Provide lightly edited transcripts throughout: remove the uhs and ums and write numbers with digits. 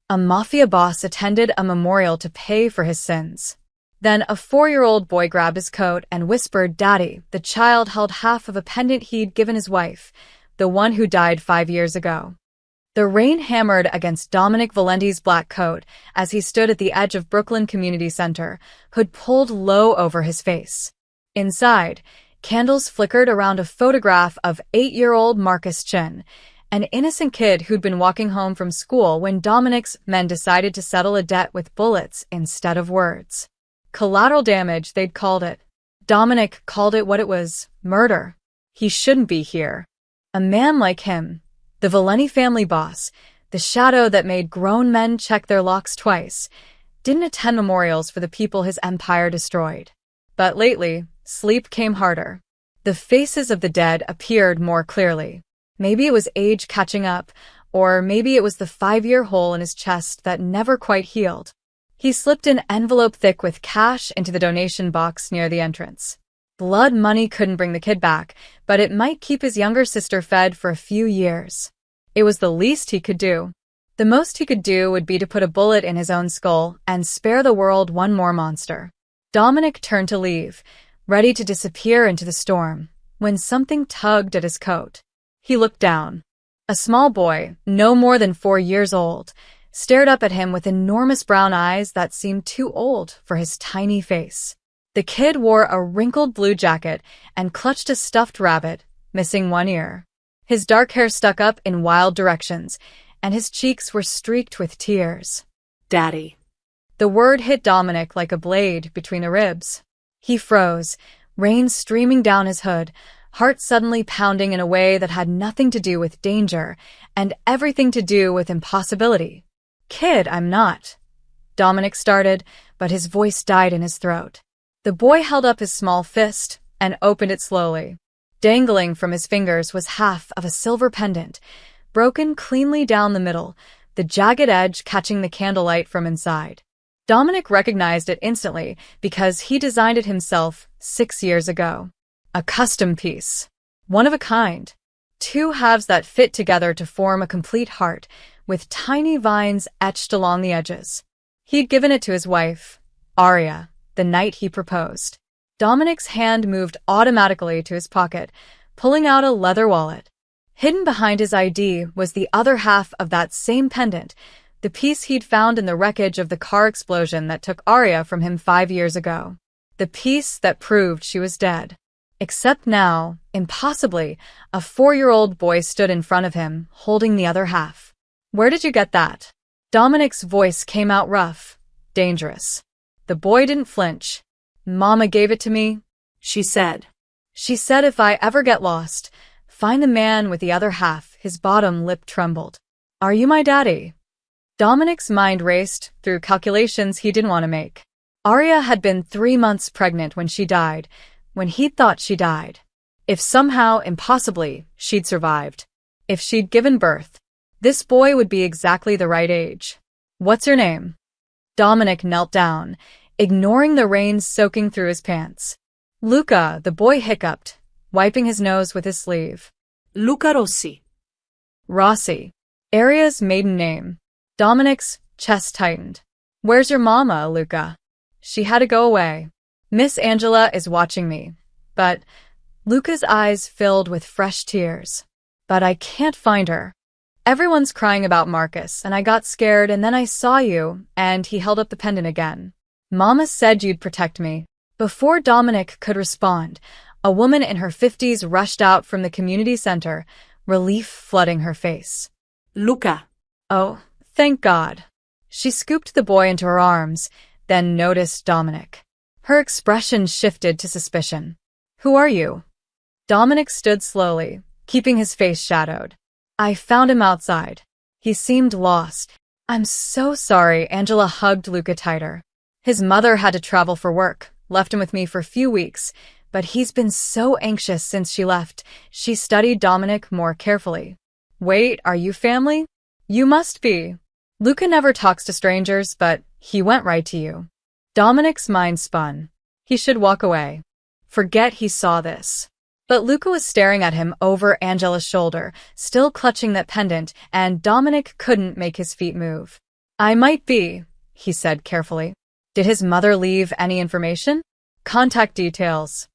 A Mafia boss attended a memorial to pay for his sins. Then a 4-year-old boy grabbed his coat and whispered, "Daddy." The child held half of a pendant he'd given his wife, the one who died 5 years ago. The rain hammered against Dominic Valenti's black coat as he stood at the edge of Brooklyn Community Center, hood pulled low over his face. Inside, candles flickered around a photograph of 8-year-old Marcus Chin, an innocent kid who'd been walking home from school when Dominic's men decided to settle a debt with bullets instead of words. Collateral damage, they'd called it. Dominic called it what it was: murder. He shouldn't be here. A man like him, the Valenti family boss, the shadow that made grown men check their locks twice, didn't attend memorials for the people his empire destroyed. But lately, sleep came harder. The faces of the dead appeared more clearly. Maybe it was age catching up, or maybe it was the 5-year hole in his chest that never quite healed. He slipped an envelope thick with cash into the donation box near the entrance. Blood money couldn't bring the kid back, but it might keep his younger sister fed for a few years. It was the least he could do. The most he could do would be to put a bullet in his own skull and spare the world one more monster. Dominic turned to leave, ready to disappear into the storm, when something tugged at his coat. He looked down. A small boy, no more than 4 years old, stared up at him with enormous brown eyes that seemed too old for his tiny face. The kid wore a wrinkled blue jacket and clutched a stuffed rabbit, missing one ear. His dark hair stuck up in wild directions, and his cheeks were streaked with tears. "Daddy." The word hit Dominic like a blade between the ribs. He froze, rain streaming down his hood, heart suddenly pounding in a way that had nothing to do with danger and everything to do with impossibility. "Kid, I'm not." Dominic started, but his voice died in his throat. The boy held up his small fist and opened it slowly. Dangling from his fingers was half of a silver pendant, broken cleanly down the middle, the jagged edge catching the candlelight from inside. Dominic recognized it instantly because he designed it himself 6 years ago. A custom piece. One of a kind. 2 halves that fit together to form a complete heart, with tiny vines etched along the edges. He'd given it to his wife, Aria, the night he proposed. Dominic's hand moved automatically to his pocket, pulling out a leather wallet. Hidden behind his ID was the other half of that same pendant, the piece he'd found in the wreckage of the car explosion that took Aria from him 5 years ago. The piece that proved she was dead. Except now, impossibly, a 4-year-old boy stood in front of him, holding the other half. "Where did you get that?" Dominic's voice came out rough, dangerous. The boy didn't flinch. "Mama gave it to me," she said. "She said if I ever get lost, find the man with the other half." His bottom lip trembled. "Are you my daddy?" Dominic's mind raced through calculations he didn't want to make. Aria had been 3 months pregnant when she died, when he thought she died. If somehow, impossibly, she'd survived. If she'd given birth, this boy would be exactly the right age. "What's your name?" Dominic knelt down, ignoring the rain soaking through his pants. "Luca," the boy hiccuped, wiping his nose with his sleeve. "Luca Rossi." Rossi. Aria's maiden name. Dominic's chest tightened. "Where's your mama, Luca?" "She had to go away. Miss Angela is watching me." But Luca's eyes filled with fresh tears. "But I can't find her. Everyone's crying about Marcus, and I got scared, and then I saw you," and he held up the pendant again. "Mama said you'd protect me." Before Dominic could respond, a woman in her 50s rushed out from the community center, relief flooding her face. "Luca." "Oh, thank God." She scooped the boy into her arms, then noticed Dominic. Her expression shifted to suspicion. "Who are you?" Dominic stood slowly, keeping his face shadowed. "I found him outside. He seemed lost." "I'm so sorry." Angela hugged Luca tighter. "His mother had to travel for work, left him with me for a few weeks, but he's been so anxious since she left." She studied Dominic more carefully. "Wait, are you family?" "You must be. Luca never talks to strangers, but he went right to you." Dominic's mind spun. He should walk away. Forget he saw this. But Luca was staring at him over Angela's shoulder, still clutching that pendant, and Dominic couldn't make his feet move. I might be, he said carefully. Did his mother leave any information? Contact details.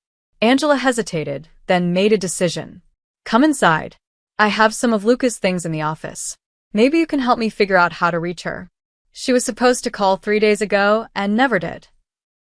Angela hesitated, then made a decision. Come inside. I have some of Luca's things in the office. Maybe you can help me figure out how to reach her. She was supposed to call 3 days ago and never did.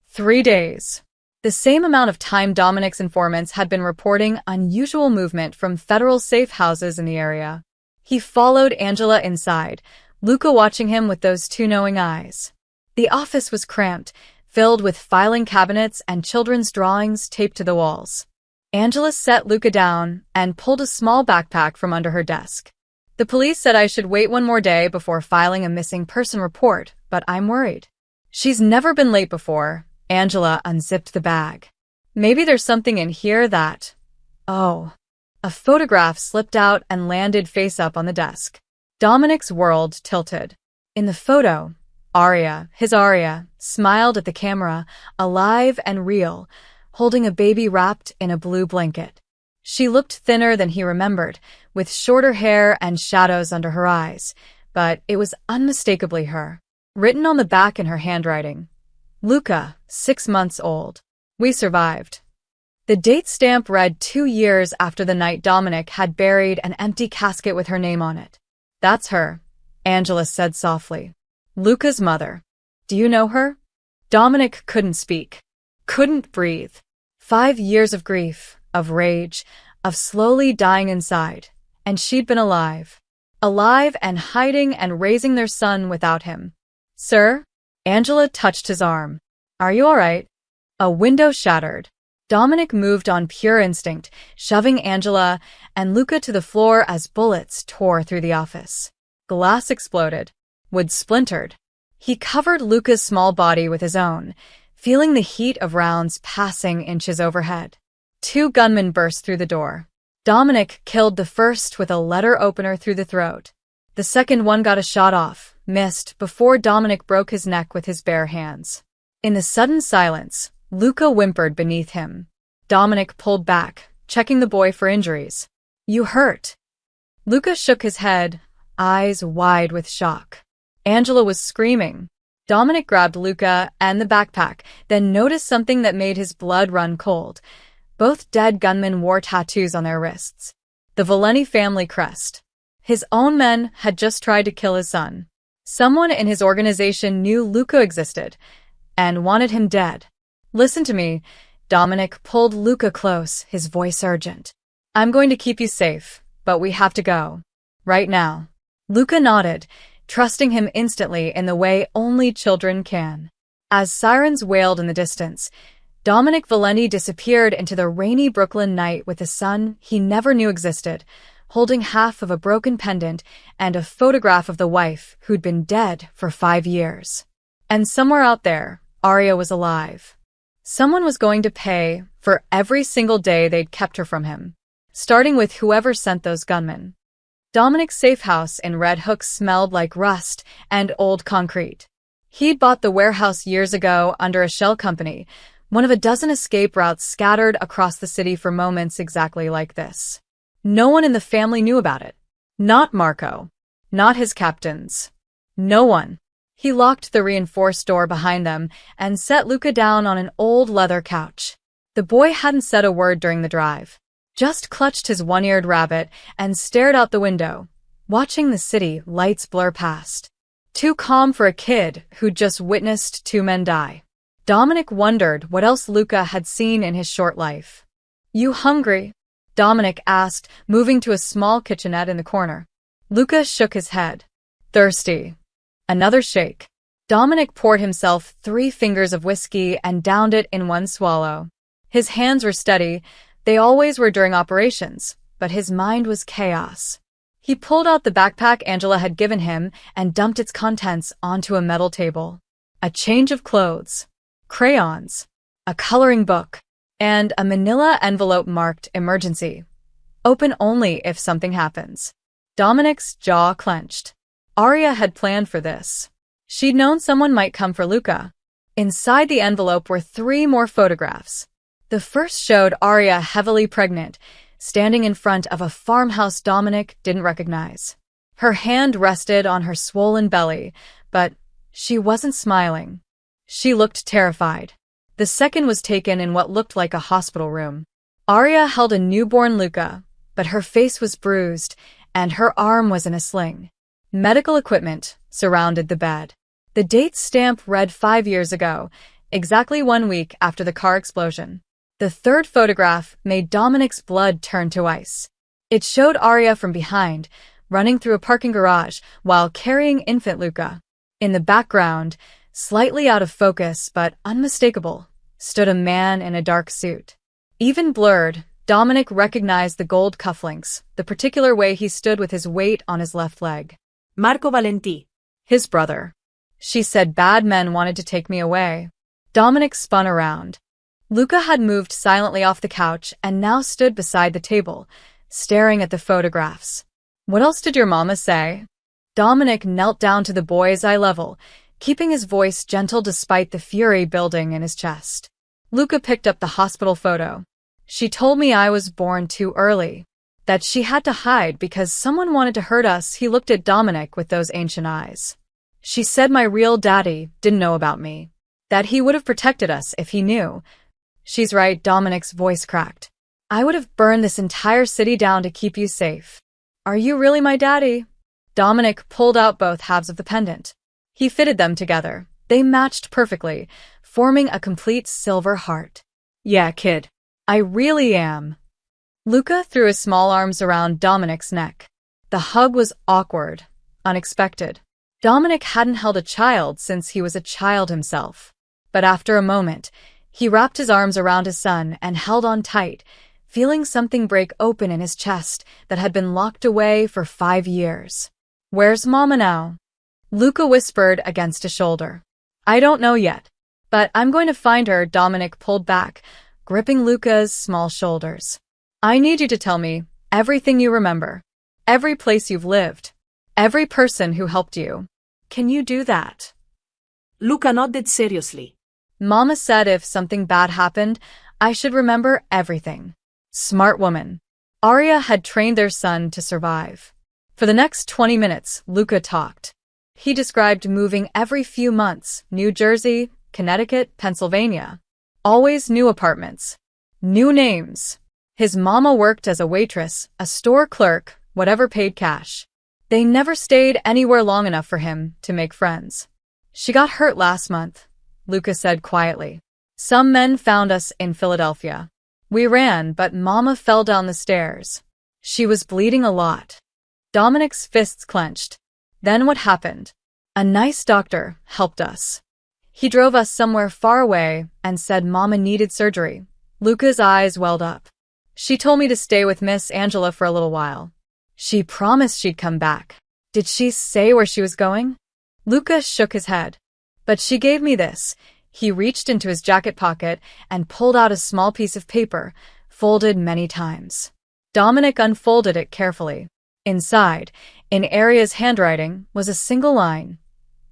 3 days. The same amount of time Dominic's informants had been reporting unusual movement from federal safe houses in the area. He followed Angela inside, Luca watching him with those two knowing eyes. The office was cramped, filled with filing cabinets and children's drawings taped to the walls. Angela set Luca down and pulled a small backpack from under her desk. The police said I should wait one more day before filing a missing person report, but I'm worried. She's never been late before. Angela unzipped the bag. Maybe there's something in here that... Oh. A photograph slipped out and landed face up on the desk. Dominic's world tilted. In the photo, Arya, smiled at the camera, alive and real, holding a baby wrapped in a blue blanket. She looked thinner than he remembered, with shorter hair and shadows under her eyes, but it was unmistakably her. Written on the back in her handwriting, Luca, 6 months old. We survived. The date stamp read 2 years after the night Dominic had buried an empty casket with her name on it. That's her, Angela said softly. Luca's mother. Do you know her? Dominic couldn't speak. Couldn't breathe. 5 years of grief, of rage, of slowly dying inside, and she'd been alive. Alive and hiding and raising their son without him. Sir? Angela touched his arm. Are you all right? A window shattered. Dominic moved on pure instinct, shoving Angela and Luca to the floor as bullets tore through the office. Glass exploded. Wood splintered. He covered Luca's small body with his own, feeling the heat of rounds passing inches overhead. 2 gunmen burst through the door. Dominic killed the first with a letter opener through the throat. The second one got a shot off, missed, before Dominic broke his neck with his bare hands. In the sudden silence, Luca whimpered beneath him. Dominic pulled back, checking the boy for injuries. You hurt. Luca shook his head, eyes wide with shock. Angela was screaming. Dominic grabbed Luca and the backpack, then noticed something that made his blood run cold. Both dead gunmen wore tattoos on their wrists. The Valenti family crest. His own men had just tried to kill his son. Someone in his organization knew Luca existed and wanted him dead. Listen to me. Dominic pulled Luca close, his voice urgent. I'm going to keep you safe, but we have to go. Right now. Luca nodded, trusting him instantly in the way only children can. As sirens wailed in the distance, Dominic Valenti disappeared into the rainy Brooklyn night with a son he never knew existed, holding half of a broken pendant and a photograph of the wife who'd been dead for 5 years. And somewhere out there, Arya was alive. Someone was going to pay for every single day they'd kept her from him, starting with whoever sent those gunmen. Dominic's safe house in Red Hook smelled like rust and old concrete. He'd bought the warehouse years ago under a shell company, one of a dozen escape routes scattered across the city for moments exactly like this. No one in the family knew about it. Not Marco. Not his captains. No one. He locked the reinforced door behind them and set Luca down on an old leather couch. The boy hadn't said a word during the drive, just clutched his one-eared rabbit and stared out the window, watching the city lights blur past. Too calm for a kid who'd just witnessed 2 men die. Dominic wondered what else Luca had seen in his short life. You hungry? Dominic asked, moving to a small kitchenette in the corner. Luca shook his head. Thirsty. Another shake. Dominic poured himself 3 fingers of whiskey and downed it in one swallow. His hands were steady. They always were during operations, but his mind was chaos. He pulled out the backpack Angela had given him and dumped its contents onto a metal table. A change of clothes, crayons, a coloring book, and a manila envelope marked emergency. Open only if something happens. Dominic's jaw clenched. Arya had planned for this. She'd known someone might come for Luca. Inside the envelope were 3 more photographs. The first showed Arya heavily pregnant, standing in front of a farmhouse Dominic didn't recognize. Her hand rested on her swollen belly, but she wasn't smiling. She looked terrified. The second was taken in what looked like a hospital room. Arya held a newborn Luca, but her face was bruised, and her arm was in a sling. Medical equipment surrounded the bed. The date stamp read 5 years ago, exactly 1 week after the car explosion. The third photograph made Dominic's blood turn to ice. It showed Arya from behind, running through a parking garage while carrying infant Luca. In the background, slightly out of focus but unmistakable, stood a man in a dark suit. Even blurred, Dominic recognized the gold cufflinks, the particular way he stood with his weight on his left leg. Marco Valentí. His brother. She said bad men wanted to take me away. Dominic spun around. Luca had moved silently off the couch and now stood beside the table, staring at the photographs. What else did your mama say? Dominic knelt down to the boy's eye level, keeping his voice gentle despite the fury building in his chest. Luca picked up the hospital photo. She told me I was born too early, that she had to hide because someone wanted to hurt us. He looked at Dominic with those ancient eyes. She said my real daddy didn't know about me, that he would have protected us if he knew. She's right, Dominic's voice cracked. I would have burned this entire city down to keep you safe. Are you really my daddy? Dominic pulled out both halves of the pendant. He fitted them together. They matched perfectly, forming a complete silver heart. Yeah, kid. I really am. Luca threw his small arms around Dominic's neck. The hug was awkward, unexpected. Dominic hadn't held a child since he was a child himself. But after a moment, he wrapped his arms around his son and held on tight, feeling something break open in his chest that had been locked away for 5 years. Where's Mama now? Luca whispered against his shoulder. I don't know yet, but I'm going to find her. Dominic pulled back, gripping Luca's small shoulders. I need you to tell me everything you remember, every place you've lived, every person who helped you. Can you do that? Luca nodded seriously. Mama said if something bad happened, I should remember everything. Smart woman. Arya had trained their son to survive. For the next 20 minutes, Luca talked. He described moving every few months, New Jersey, Connecticut, Pennsylvania. Always new apartments. New names. His mama worked as a waitress, a store clerk, whatever paid cash. They never stayed anywhere long enough for him to make friends. She got hurt last month, Luca said quietly. Some men found us in Philadelphia. We ran, but Mama fell down the stairs. She was bleeding a lot. Dominic's fists clenched. Then what happened? A nice doctor helped us. He drove us somewhere far away and said Mama needed surgery. Luca's eyes welled up. She told me to stay with Miss Angela for a little while. She promised she'd come back. Did she say where she was going? Luca shook his head. But she gave me this. He reached into his jacket pocket and pulled out a small piece of paper, folded many times. Dominic unfolded it carefully. Inside, in Arya's handwriting, was a single line.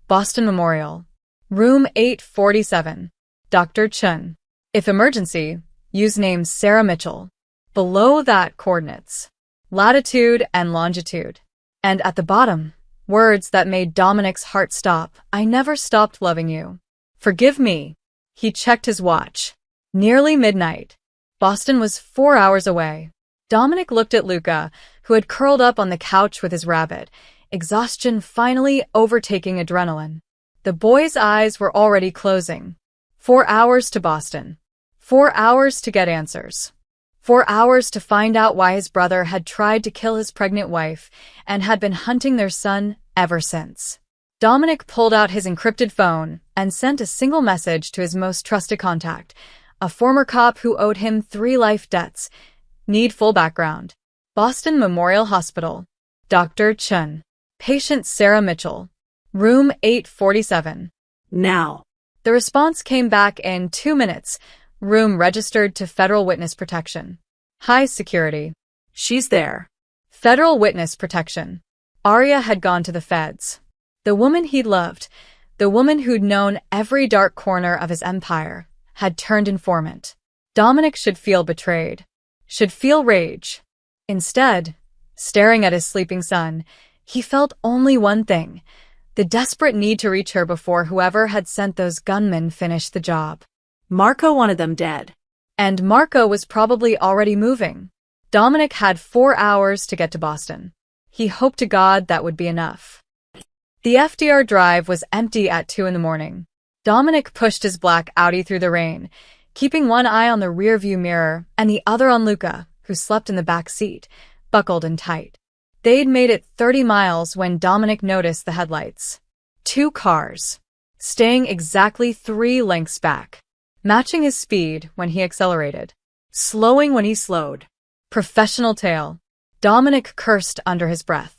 Boston Memorial. Room 847. Dr. Chun. If emergency, use name Sarah Mitchell. Below that, coordinates. Latitude and longitude. And at the bottom, words that made Dominic's heart stop. I never stopped loving you. Forgive me. He checked his watch. Nearly midnight. Boston was 4 hours away. Dominic looked at Luca, who had curled up on the couch with his rabbit, exhaustion finally overtaking adrenaline. The boy's eyes were already closing. 4 hours to Boston. 4 hours to get answers. 4 hours to find out why his brother had tried to kill his pregnant wife and had been hunting their son ever since. Dominic pulled out his encrypted phone and sent a single message to his most trusted contact, a former cop who owed him 3 life debts. Need full background. Boston Memorial Hospital. Dr. Chun. Patient Sarah Mitchell. Room 847. Now. The response came back in 2 minutes. Room registered to Federal Witness Protection. High security. She's there. Federal Witness Protection. Arya had gone to the feds. The woman he'd loved, the woman who'd known every dark corner of his empire, had turned informant. Dominic should feel betrayed. Should feel rage. Instead, staring at his sleeping son, He felt only one thing: the desperate need to reach her before whoever had sent those gunmen finished the job. Marco wanted them dead. And Marco was probably already moving. Dominic had 4 hours to get to Boston. He hoped to God that would be enough. The FDR drive was empty at 2 in the morning. Dominic pushed his black Audi through the rain, keeping one eye on the rearview mirror and the other on Luca, who slept in the back seat, buckled in tight. They'd made it 30 miles when Dominic noticed the headlights. 2 cars, staying exactly 3 lengths back, matching his speed when he accelerated, slowing when he slowed. Professional tail. Dominic cursed under his breath.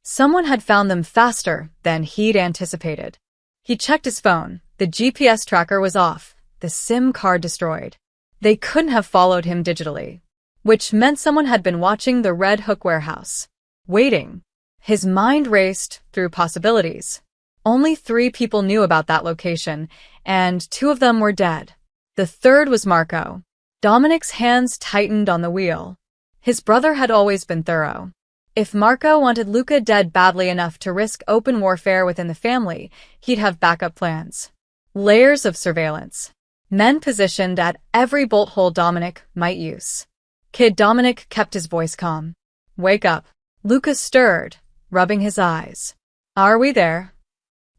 Someone had found them faster than he'd anticipated. He checked his phone. The GPS tracker was off, the SIM card destroyed. They couldn't have followed him digitally, which meant someone had been watching the Red Hook warehouse. Waiting. His mind raced through possibilities. Only 3 people knew about that location, and 2 of them were dead. The third was Marco. Dominic's hands tightened on the wheel. His brother had always been thorough. If Marco wanted Luca dead badly enough to risk open warfare within the family, he'd have backup plans. Layers of surveillance. Men positioned at every bolt hole Dominic might use. Kid Dominic kept his voice calm. Wake up. Luca stirred, rubbing his eyes. Are we there?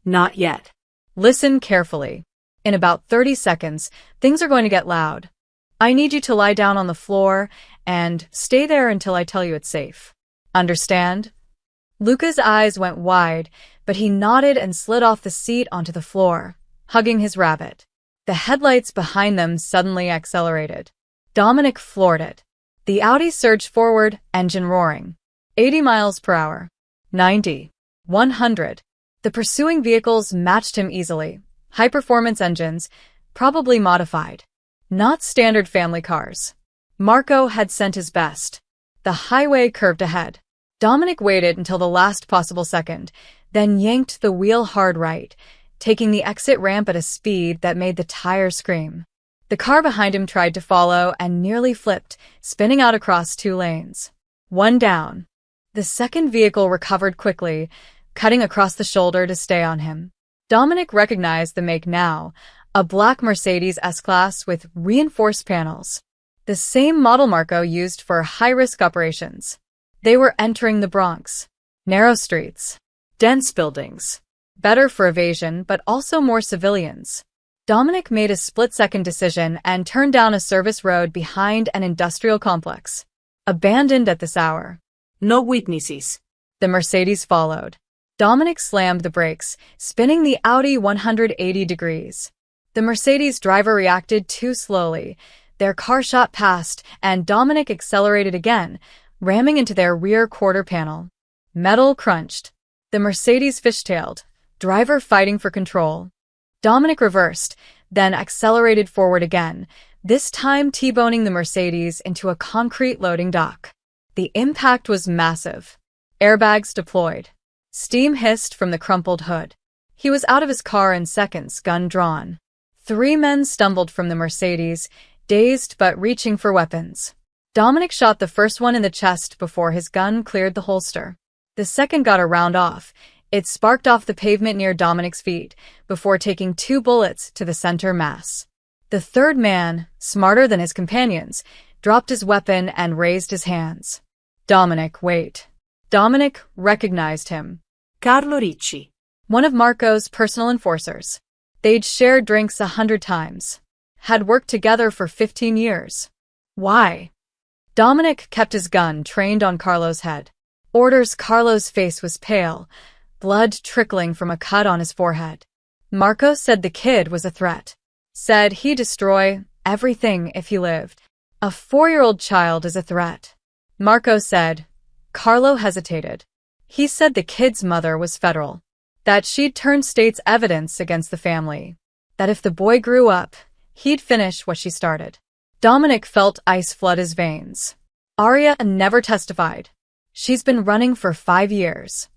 Not yet. Listen carefully. In about 30 seconds, things are going to get loud. I need you to lie down on the floor and stay there until I tell you it's safe. Understand? Luca's eyes went wide, but he nodded and slid off the seat onto the floor, hugging his rabbit. The headlights behind them suddenly accelerated. Dominic floored it. The Audi surged forward, engine roaring. 80 miles per hour. 90. 100. The pursuing vehicles matched him easily. High-performance engines, probably modified. Not standard family cars. Marco had sent his best. The highway curved ahead. Dominic waited until the last possible second, then yanked the wheel hard right, taking the exit ramp at a speed that made the tires scream. The car behind him tried to follow and nearly flipped, spinning out across 2 lanes. 1 down. The second vehicle recovered quickly, cutting across the shoulder to stay on him. Dominic recognized the make now, a black Mercedes S-Class with reinforced panels. The same model Marco used for high-risk operations. They were entering the Bronx. Narrow streets. Dense buildings. Better for evasion, but also more civilians. Dominic made a split-second decision and turned down a service road behind an industrial complex. Abandoned at this hour. No witnesses. The Mercedes followed. Dominic slammed the brakes, spinning the Audi 180 degrees. The Mercedes driver reacted too slowly. Their car shot past, and Dominic accelerated again, ramming into their rear quarter panel. Metal crunched. The Mercedes fishtailed, driver fighting for control. Dominic reversed, then accelerated forward again, this time T-boning the Mercedes into a concrete loading dock. The impact was massive. Airbags deployed. Steam hissed from the crumpled hood. He was out of his car in seconds, gun drawn. 3 men stumbled from the Mercedes, dazed but reaching for weapons. Dominic shot the first one in the chest before his gun cleared the holster. The second got a round off. It sparked off the pavement near Dominic's feet, before taking 2 bullets to the center mass. The third man, smarter than his companions, dropped his weapon and raised his hands. Dominic, wait. Dominic recognized him. Carlo Ricci. One of Marco's personal enforcers. They'd shared drinks 100 times. Had worked together for 15 years. Why? Dominic kept his gun trained on Carlo's head. Orders. Carlo's face was pale, blood trickling from a cut on his forehead. Marco said the kid was a threat. Said he'd destroy everything if he lived. A 4-year-old child is a threat. Marco said. Carlo hesitated. He said the kid's mother was federal. That she'd turn state's evidence against the family. That if the boy grew up, he'd finish what she started. Dominic felt ice flood his veins. Aria never testified. She's been running for 5 years.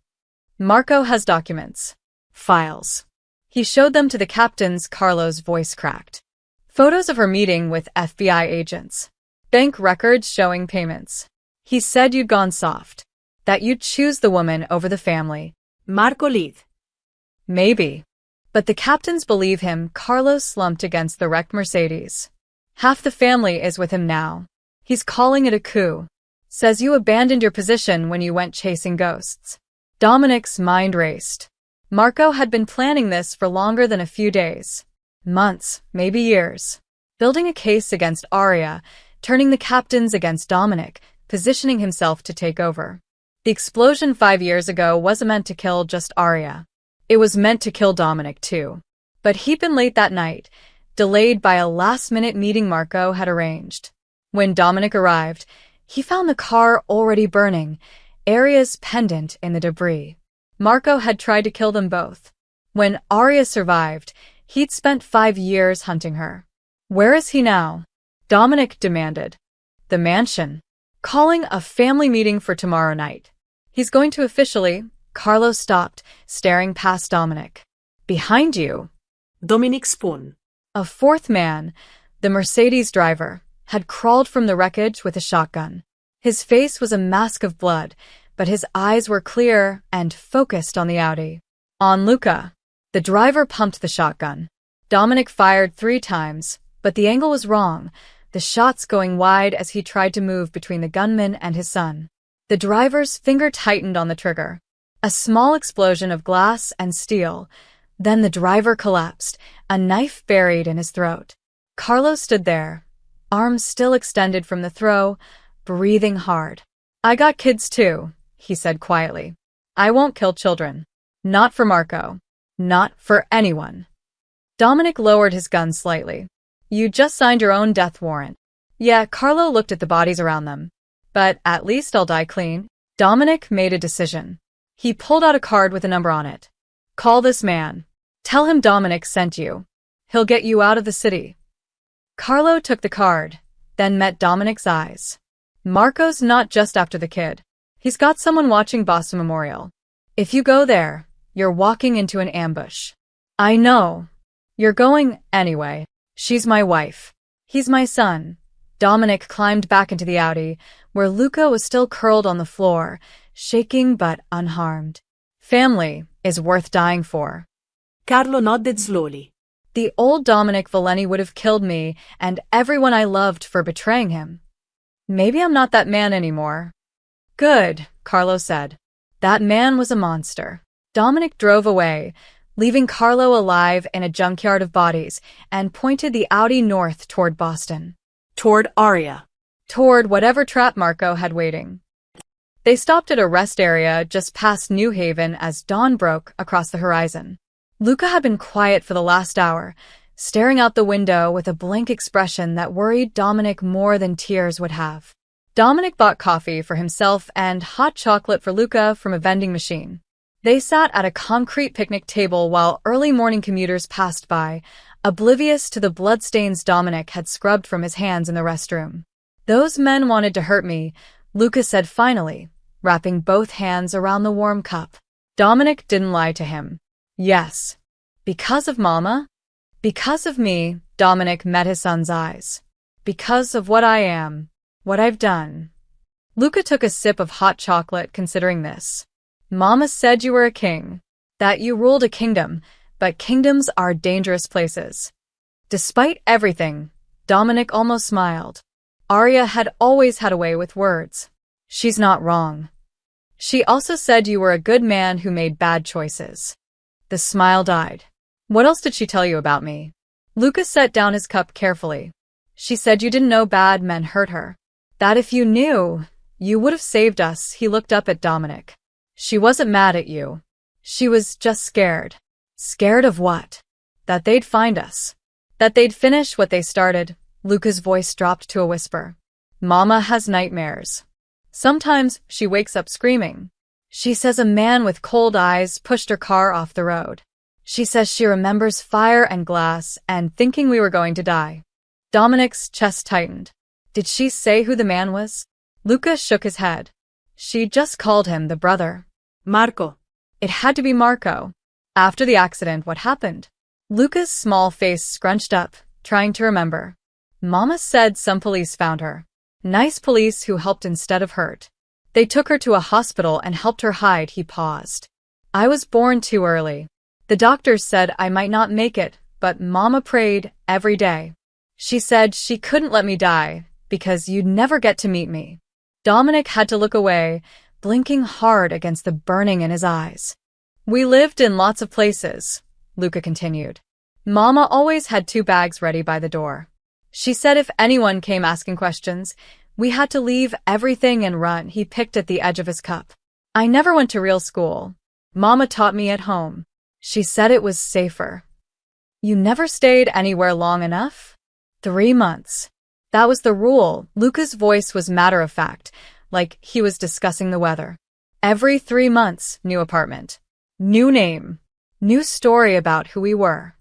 Marco has documents. Files. He showed them to the captains. Carlo's voice cracked. Photos of her meeting with FBI agents. Bank records showing payments. He said you'd gone soft. That you'd choose the woman over the family. Marco Lid. Maybe. But the captains believe him. Carlos slumped against the wrecked Mercedes. Half the family is with him now. He's calling it a coup. Says you abandoned your position when you went chasing ghosts. Dominic's mind raced. Marco had been planning this for longer than a few days. Months, maybe years. Building a case against Arya, turning the captains against Dominic, positioning himself to take over. The explosion 5 years ago wasn't meant to kill just Arya. It was meant to kill Dominic too. But he'd been late that night, delayed by a last-minute meeting Marco had arranged. When Dominic arrived, he found the car already burning, Arya's pendant in the debris. Marco had tried to kill them both. When Arya survived, he'd spent 5 years hunting her. Where is he now? Dominic demanded. The mansion. Calling a family meeting for tomorrow night. He's going to officially. Carlos stopped, staring past Dominic. Behind you. Dominic spun. A fourth man, the Mercedes driver, had crawled from the wreckage with a shotgun. His face was a mask of blood, but his eyes were clear and focused on the Audi. On Luca. The driver pumped the shotgun. Dominic fired 3 times, but the angle was wrong, the shots going wide as he tried to move between the gunman and his son. The driver's finger tightened on the trigger. A small explosion of glass and steel. Then the driver collapsed, a knife buried in his throat. Carlos stood there, arms still extended from the throw, breathing hard. I got kids too, he said quietly. I won't kill children. Not for Marco. Not for anyone. Dominic lowered his gun slightly. You just signed your own death warrant. Yeah, Carlo looked at the bodies around them. But at least I'll die clean. Dominic made a decision. He pulled out a card with a number on it. Call this man. Tell him Dominic sent you. He'll get you out of the city. Carlo took the card, then met Dominic's eyes. Marco's not just after the kid. He's got someone watching Boston Memorial. If you go there, you're walking into an ambush. I know. You're going anyway. She's my wife. He's my son. Dominic climbed back into the Audi, where Luca was still curled on the floor, shaking but unharmed. Family is worth dying for. Carlo nodded slowly. The old Dominic Valeni would have killed me and everyone I loved for betraying him. Maybe I'm not that man anymore. Good, Carlo said. That man was a monster. Dominic drove away, leaving Carlo alive in a junkyard of bodies, and pointed the Audi north toward Boston. Toward Arya. Toward whatever trap Marco had waiting. They stopped at a rest area just past New Haven as dawn broke across the horizon. Luca had been quiet for the last hour, staring out the window with a blank expression that worried Dominic more than tears would have. Dominic bought coffee for himself and hot chocolate for Luca from a vending machine. They sat at a concrete picnic table while early morning commuters passed by, oblivious to the bloodstains Dominic had scrubbed from his hands in the restroom. Those men wanted to hurt me, Luca said finally, wrapping both hands around the warm cup. Dominic didn't lie to him. Yes. Because of Mama? Because of me, Dominic met his son's eyes. Because of what I am, what I've done. Luca took a sip of hot chocolate considering this. Mama said you were a king, that you ruled a kingdom, but kingdoms are dangerous places. Despite everything, Dominic almost smiled. Arya had always had a way with words. She's not wrong. She also said you were a good man who made bad choices. The smile died. What else did she tell you about me? Lucas set down his cup carefully. She said you didn't know bad men hurt her. That if you knew, you would have saved us. He looked up at Dominic. She wasn't mad at you. She was just scared. Scared of what? That they'd find us. That they'd finish what they started. Luca's voice dropped to a whisper. Mama has nightmares. Sometimes she wakes up screaming. She says a man with cold eyes pushed her car off the road. She says she remembers fire and glass and thinking we were going to die. Dominic's chest tightened. Did she say who the man was? Luca shook his head. She just called him the brother. Marco. It had to be Marco. After the accident, what happened? Luca's small face scrunched up, trying to remember. Mama said some police found her. Nice police who helped instead of hurt. They took her to a hospital and helped her hide. He paused. I was born too early. The doctors said I might not make it, but Mama prayed every day. She said she couldn't let me die, because you'd never get to meet me. Dominic had to look away, blinking hard against the burning in his eyes. We lived in lots of places, Luca continued. Mama always had 2 bags ready by the door. She said if anyone came asking questions, we had to leave everything and run. He picked at the edge of his cup. I never went to real school. Mama taught me at home. She said it was safer. You never stayed anywhere long enough? 3 months. That was the rule. Luca's voice was matter-of-fact, like he was discussing the weather. Every 3 months, new apartment. New name. New story about who we were.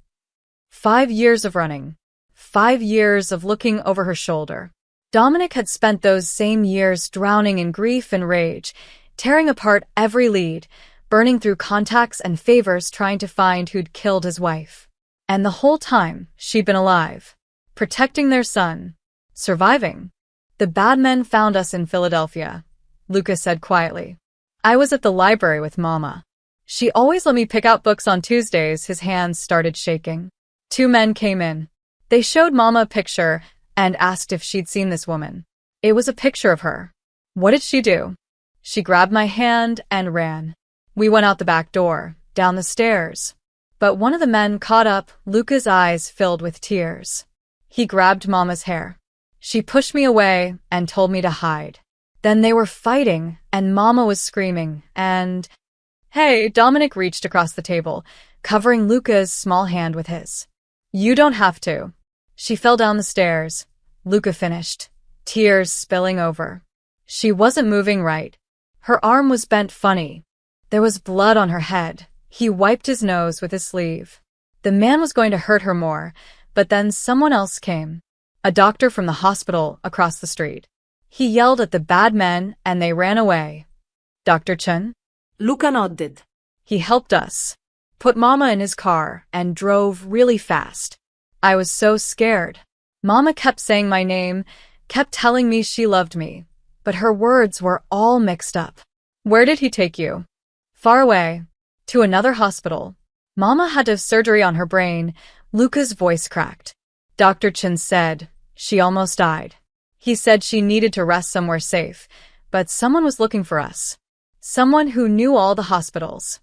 5 years of running. 5 years of looking over her shoulder. Dominic had spent those same years drowning in grief and rage, tearing apart every lead, burning through contacts and favors trying to find who'd killed his wife. And the whole time, she'd been alive. Protecting their son. Surviving. The bad men found us in Philadelphia, Luca said quietly. I was at the library with Mama. She always let me pick out books on Tuesdays. His hands started shaking. 2 men came in. They showed Mama a picture and asked if she'd seen this woman. It was a picture of her. What did she do? She grabbed my hand and ran. We went out the back door, down the stairs. But one of the men caught up, Luca's eyes filled with tears. He grabbed Mama's hair. She pushed me away and told me to hide. Then they were fighting, and Mama was screaming, and... Hey, Dominic reached across the table, covering Luca's small hand with his. You don't have to. She fell down the stairs. Luca finished, tears spilling over. She wasn't moving right. Her arm was bent funny. There was blood on her head. He wiped his nose with his sleeve. The man was going to hurt her more, but then someone else came. A doctor from the hospital across the street. He yelled at the bad men and they ran away. Dr. Chen? Luca nodded. He helped us, put Mama in his car, and drove really fast. I was so scared. Mama kept saying my name, kept telling me she loved me, but her words were all mixed up. Where did he take you? Far away. To another hospital. Mama had to have surgery on her brain. Luca's voice cracked. Dr. Chen said she almost died. He said she needed to rest somewhere safe, but someone was looking for us. Someone who knew all the hospitals.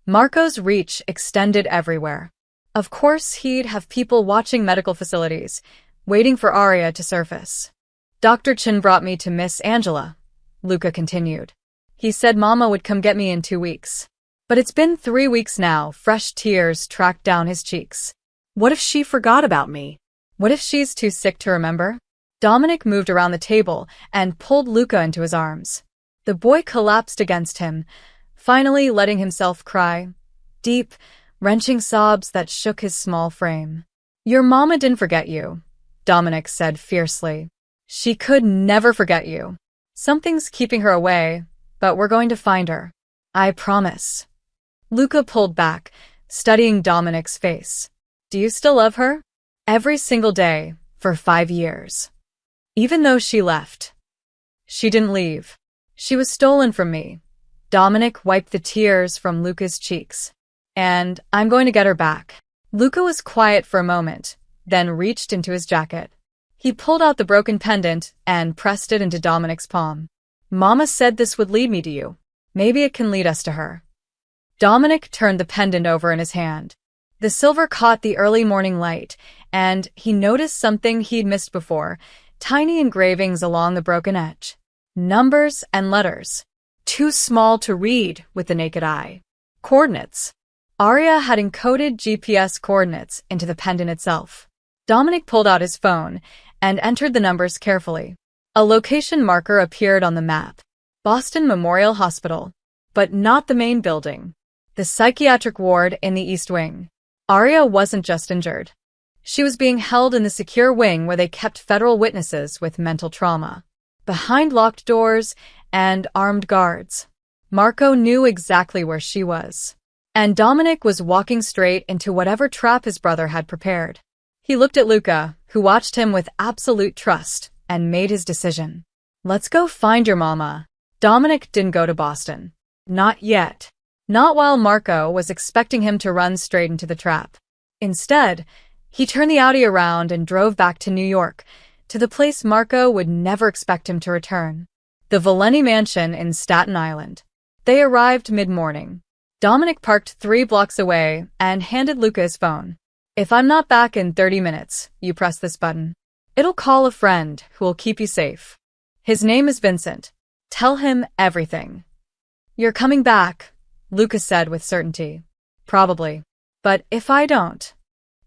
Marco's reach extended everywhere. Of course, he'd have people watching medical facilities, waiting for Aria to surface. Dr. Chen brought me to Miss Angela, Luca continued. He said Mama would come get me in 2 weeks. But it's been 3 weeks now. Fresh tears tracked down his cheeks. What if she forgot about me? What if she's too sick to remember? Dominic moved around the table and pulled Luca into his arms. The boy collapsed against him, finally letting himself cry. Deep, wrenching sobs that shook his small frame. Your Mama didn't forget you, Dominic said fiercely. She could never forget you. Something's keeping her away, but we're going to find her. I promise. Luca pulled back, studying Dominic's face. Do you still love her? Every single day, for 5 years. Even though she left. She didn't leave. She was stolen from me. Dominic wiped the tears from Luca's cheeks. And I'm going to get her back. Luca was quiet for a moment, then reached into his jacket. He pulled out the broken pendant and pressed it into Dominic's palm. Mama said this would lead me to you. Maybe it can lead us to her. Dominic turned the pendant over in his hand. The silver caught the early morning light, and he noticed something he'd missed before, tiny engravings along the broken edge. Numbers and letters. Too small to read with the naked eye. Coordinates. Aria had encoded GPS coordinates into the pendant itself. Dominic pulled out his phone and entered the numbers carefully. A location marker appeared on the map. Boston Memorial Hospital. But not the main building. The psychiatric ward in the East Wing. Aria wasn't just injured. She was being held in the secure wing where they kept federal witnesses with mental trauma. Behind locked doors and armed guards. Marco knew exactly where she was. And Dominic was walking straight into whatever trap his brother had prepared. He looked at Luca, who watched him with absolute trust, and made his decision. Let's go find your Mama. Dominic didn't go to Boston. Not yet. Not while Marco was expecting him to run straight into the trap. Instead, he turned the Audi around and drove back to New York, to the place Marco would never expect him to return. The Valeni mansion in Staten Island. They arrived mid-morning. Dominic parked 3 blocks away and handed Luca his phone. If I'm not back in 30 minutes, you press this button. It'll call a friend who will keep you safe. His name is Vincent. Tell him everything. You're coming back, Luca said with certainty. Probably. But if I don't,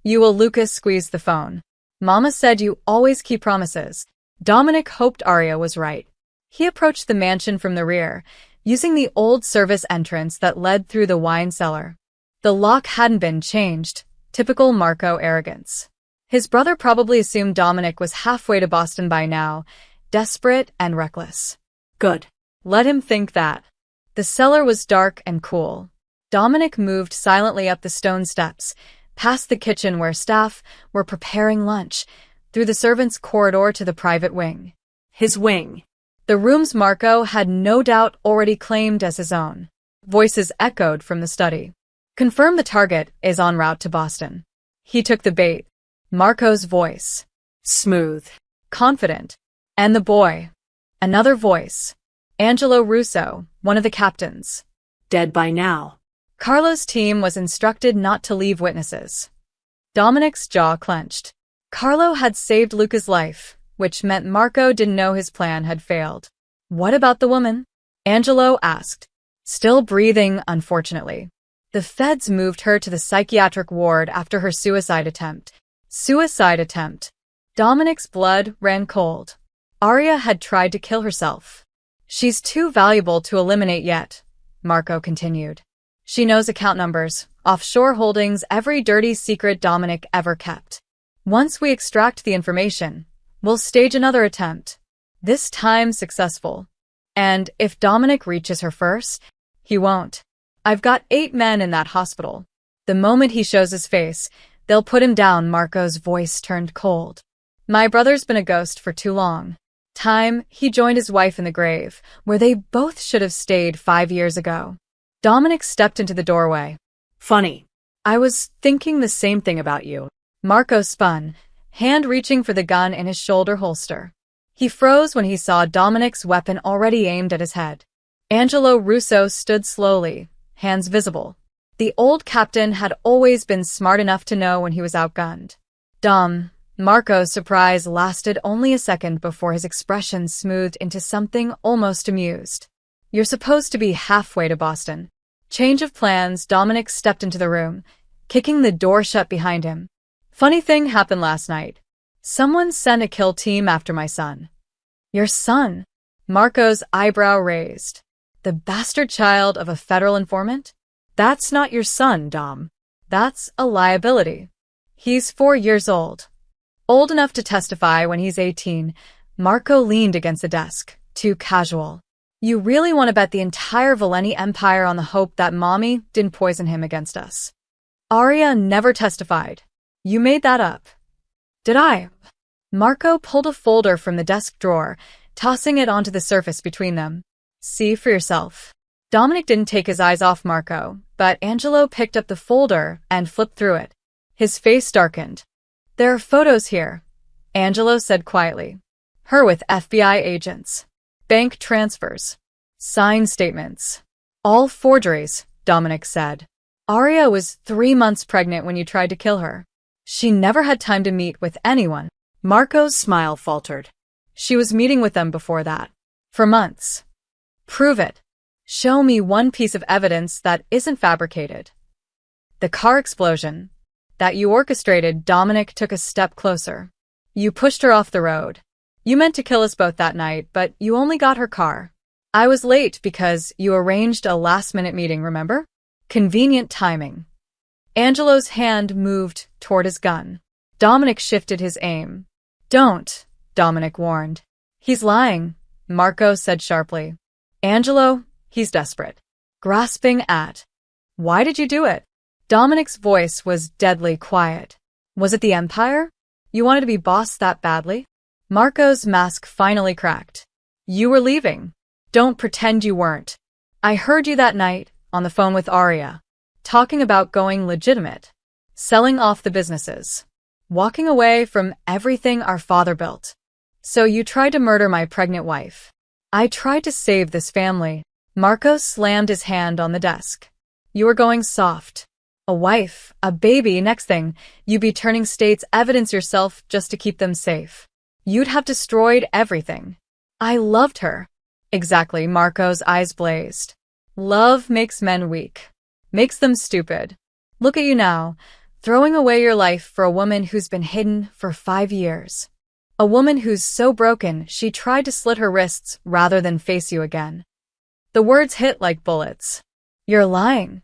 you will. Lucas squeezed the phone. Mama said you always keep promises. Dominic hoped Arya was right. He approached the mansion from the rear, using the old service entrance that led through the wine cellar. The lock hadn't been changed, typical Marco arrogance. His brother probably assumed Dominic was halfway to Boston by now, desperate and reckless. Good. Let him think that. The cellar was dark and cool. Dominic moved silently up the stone steps, past the kitchen where staff were preparing lunch, through the servants' corridor to the private wing. His wing. The rooms Marco had no doubt already claimed as his own. Voices echoed from the study. Confirm the target is en route to Boston. He took the bait. Marco's voice. Smooth. Confident. And the boy. Another voice. Angelo Russo, one of the captains. Dead by now. Carlo's team was instructed not to leave witnesses. Dominic's jaw clenched. Carlo had saved Luca's life, which meant Marco didn't know his plan had failed. What about the woman? Angelo asked. Still breathing, unfortunately. The feds moved her to the psychiatric ward after her suicide attempt. Suicide attempt. Dominic's blood ran cold. Arya had tried to kill herself. She's too valuable to eliminate yet, Marco continued. She knows account numbers, offshore holdings, every dirty secret Dominic ever kept. Once we extract the information, we'll stage another attempt. This time successful. And if Dominic reaches her first, he won't. I've got 8 men in that hospital. The moment he shows his face, they'll put him down. Marco's voice turned cold. My brother's been a ghost for too long. Time he joined his wife in the grave, where they both should have stayed 5 years ago. Dominic stepped into the doorway. Funny. I was thinking the same thing about you. Marco spun, hand reaching for the gun in his shoulder holster. He froze when he saw Dominic's weapon already aimed at his head. Angelo Russo stood slowly, hands visible. The old captain had always been smart enough to know when he was outgunned. Marco's surprise lasted only a second before his expression smoothed into something almost amused. You're supposed to be halfway to Boston. Change of plans. Dominic stepped into the room, kicking the door shut behind him. Funny thing happened last night. Someone sent a kill team after my son. Your son? Marco's eyebrow raised. The bastard child of a federal informant? That's not your son, Dom. That's a liability. He's 4 years old. Old enough to testify when he's 18. Marco leaned against the desk, too casual. You really want to bet the entire Valeni empire on the hope that Mommy didn't poison him against us? Arya never testified. You made that up. Did I? Marco pulled a folder from the desk drawer, tossing it onto the surface between them. See for yourself. Dominic didn't take his eyes off Marco, but Angelo picked up the folder and flipped through it. His face darkened. There are photos here, Angelo said quietly. Her with FBI agents. Bank transfers. Signed statements. All forgeries, Dominic said. Arya was 3 months pregnant when you tried to kill her. She never had time to meet with anyone. Marco's smile faltered. She was meeting with them before that. For months. Prove it. Show me one piece of evidence that isn't fabricated. The car explosion that you orchestrated. Dominic took a step closer. You pushed her off the road. You meant to kill us both that night, but you only got her car. I was late because you arranged a last-minute meeting, remember? Convenient timing. Angelo's hand moved toward his gun. Dominic shifted his aim. Don't, Dominic warned. He's lying, Marco said sharply. Angelo, he's desperate. Grasping at. Why did you do it? Dominic's voice was deadly quiet. Was it the Empire? You wanted to be boss that badly? Marco's mask finally cracked. You were leaving. Don't pretend you weren't. I heard you that night, on the phone with Arya, talking about going legitimate, selling off the businesses, walking away from everything our father built. So you tried to murder my pregnant wife. I tried to save this family. Marco slammed his hand on the desk. You were going soft. A wife, a baby, next thing, you'd be turning state's evidence yourself just to keep them safe. You'd have destroyed everything. I loved her. Exactly, Marco's eyes blazed. Love makes men weak. Makes them stupid. Look at you now, throwing away your life for a woman who's been hidden for 5 years. A woman who's so broken she tried to slit her wrists rather than face you again. The words hit like bullets. You're lying.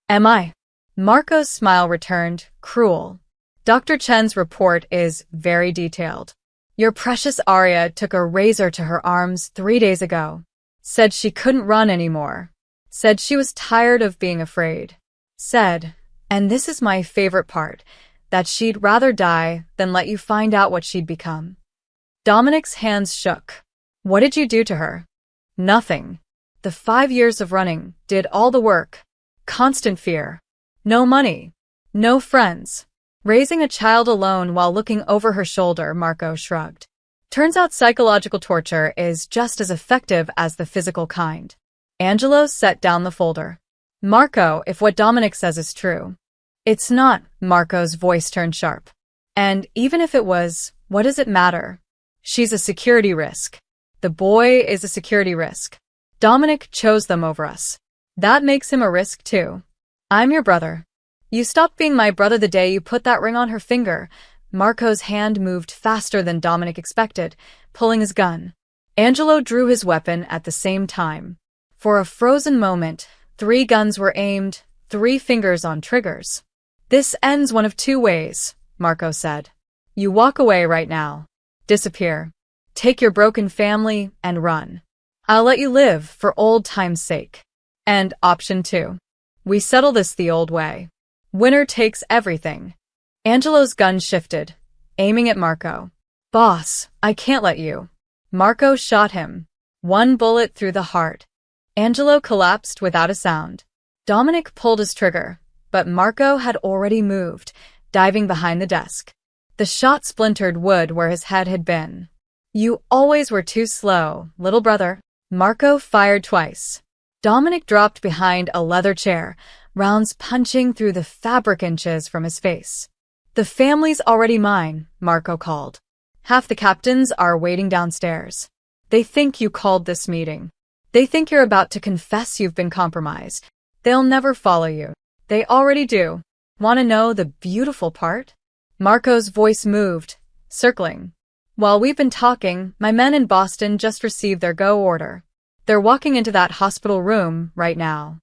Am I? Marco's smile returned, cruel. Dr. Chen's report is very detailed. Your precious Arya took a razor to her arms 3 days ago. Said she couldn't run anymore. Said she was tired of being afraid. Said, and this is my favorite part, that she'd rather die than let you find out what she'd become. Dominic's hands shook. What did you do to her? Nothing. The 5 years of running did all the work. Constant fear. No money. No friends. Raising a child alone while looking over her shoulder, Marco shrugged. Turns out psychological torture is just as effective as the physical kind. Angelo set down the folder. Marco, if what Dominic says is true. It's not, Marco's voice turned sharp. And even if it was, what does it matter? She's a security risk. The boy is a security risk. Dominic chose them over us. That makes him a risk too. I'm your brother. You stopped being my brother the day you put that ring on her finger. Marco's hand moved faster than Dominic expected, pulling his gun. Angelo drew his weapon at the same time. For a frozen moment, 3 guns were aimed, 3 fingers on triggers. This ends one of 2 ways, Marco said. You walk away right now. Disappear. Take your broken family and run. I'll let you live for old time's sake. And option 2. We settle this the old way. Winner takes everything. Angelo's gun shifted, aiming at Marco. Boss, I can't let you. Marco shot him. 1 bullet through the heart. Angelo collapsed without a sound. Dominic pulled his trigger, but Marco had already moved, diving behind the desk. The shot splintered wood where his head had been. You always were too slow, little brother. Marco fired twice. Dominic dropped behind a leather chair, rounds punching through the fabric inches from his face. The family's already mine, Marco called. Half the captains are waiting downstairs. They think you called this meeting. They think you're about to confess you've been compromised. They'll never follow you. They already do. Want to know the beautiful part? Marco's voice moved, circling. While we've been talking, my men in Boston just received their go order. They're walking into that hospital room right now.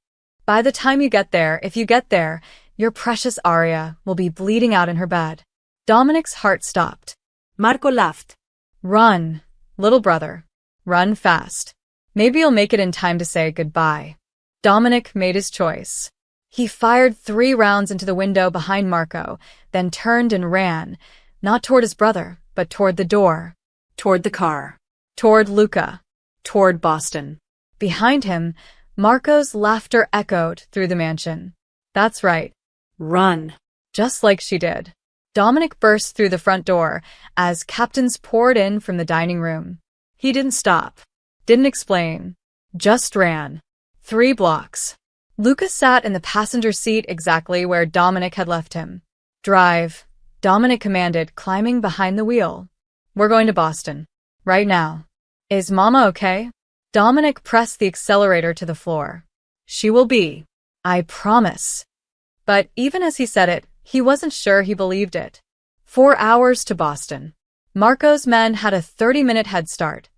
By the time you get there, if you get there, your precious Arya will be bleeding out in her bed. Dominic's heart stopped. Marco laughed. Run, little brother. Run fast. Maybe you'll make it in time to say goodbye. Dominic made his choice. He fired 3 rounds into the window behind Marco, then turned and ran, not toward his brother, but toward the door. Toward the car. Toward Luca. Toward Boston. Behind him, Marco's laughter echoed through the mansion. That's right. Run. Just like she did. Dominic burst through the front door as captains poured in from the dining room. He didn't stop. Didn't explain. Just ran. 3 blocks. Luca sat in the passenger seat exactly where Dominic had left him. Drive, Dominic commanded, climbing behind the wheel. We're going to Boston. Right now. Is Mama okay? Dominic pressed the accelerator to the floor. She will be. I promise. But even as he said it, he wasn't sure he believed it. 4 hours to Boston. Marco's men had a 30-minute head start.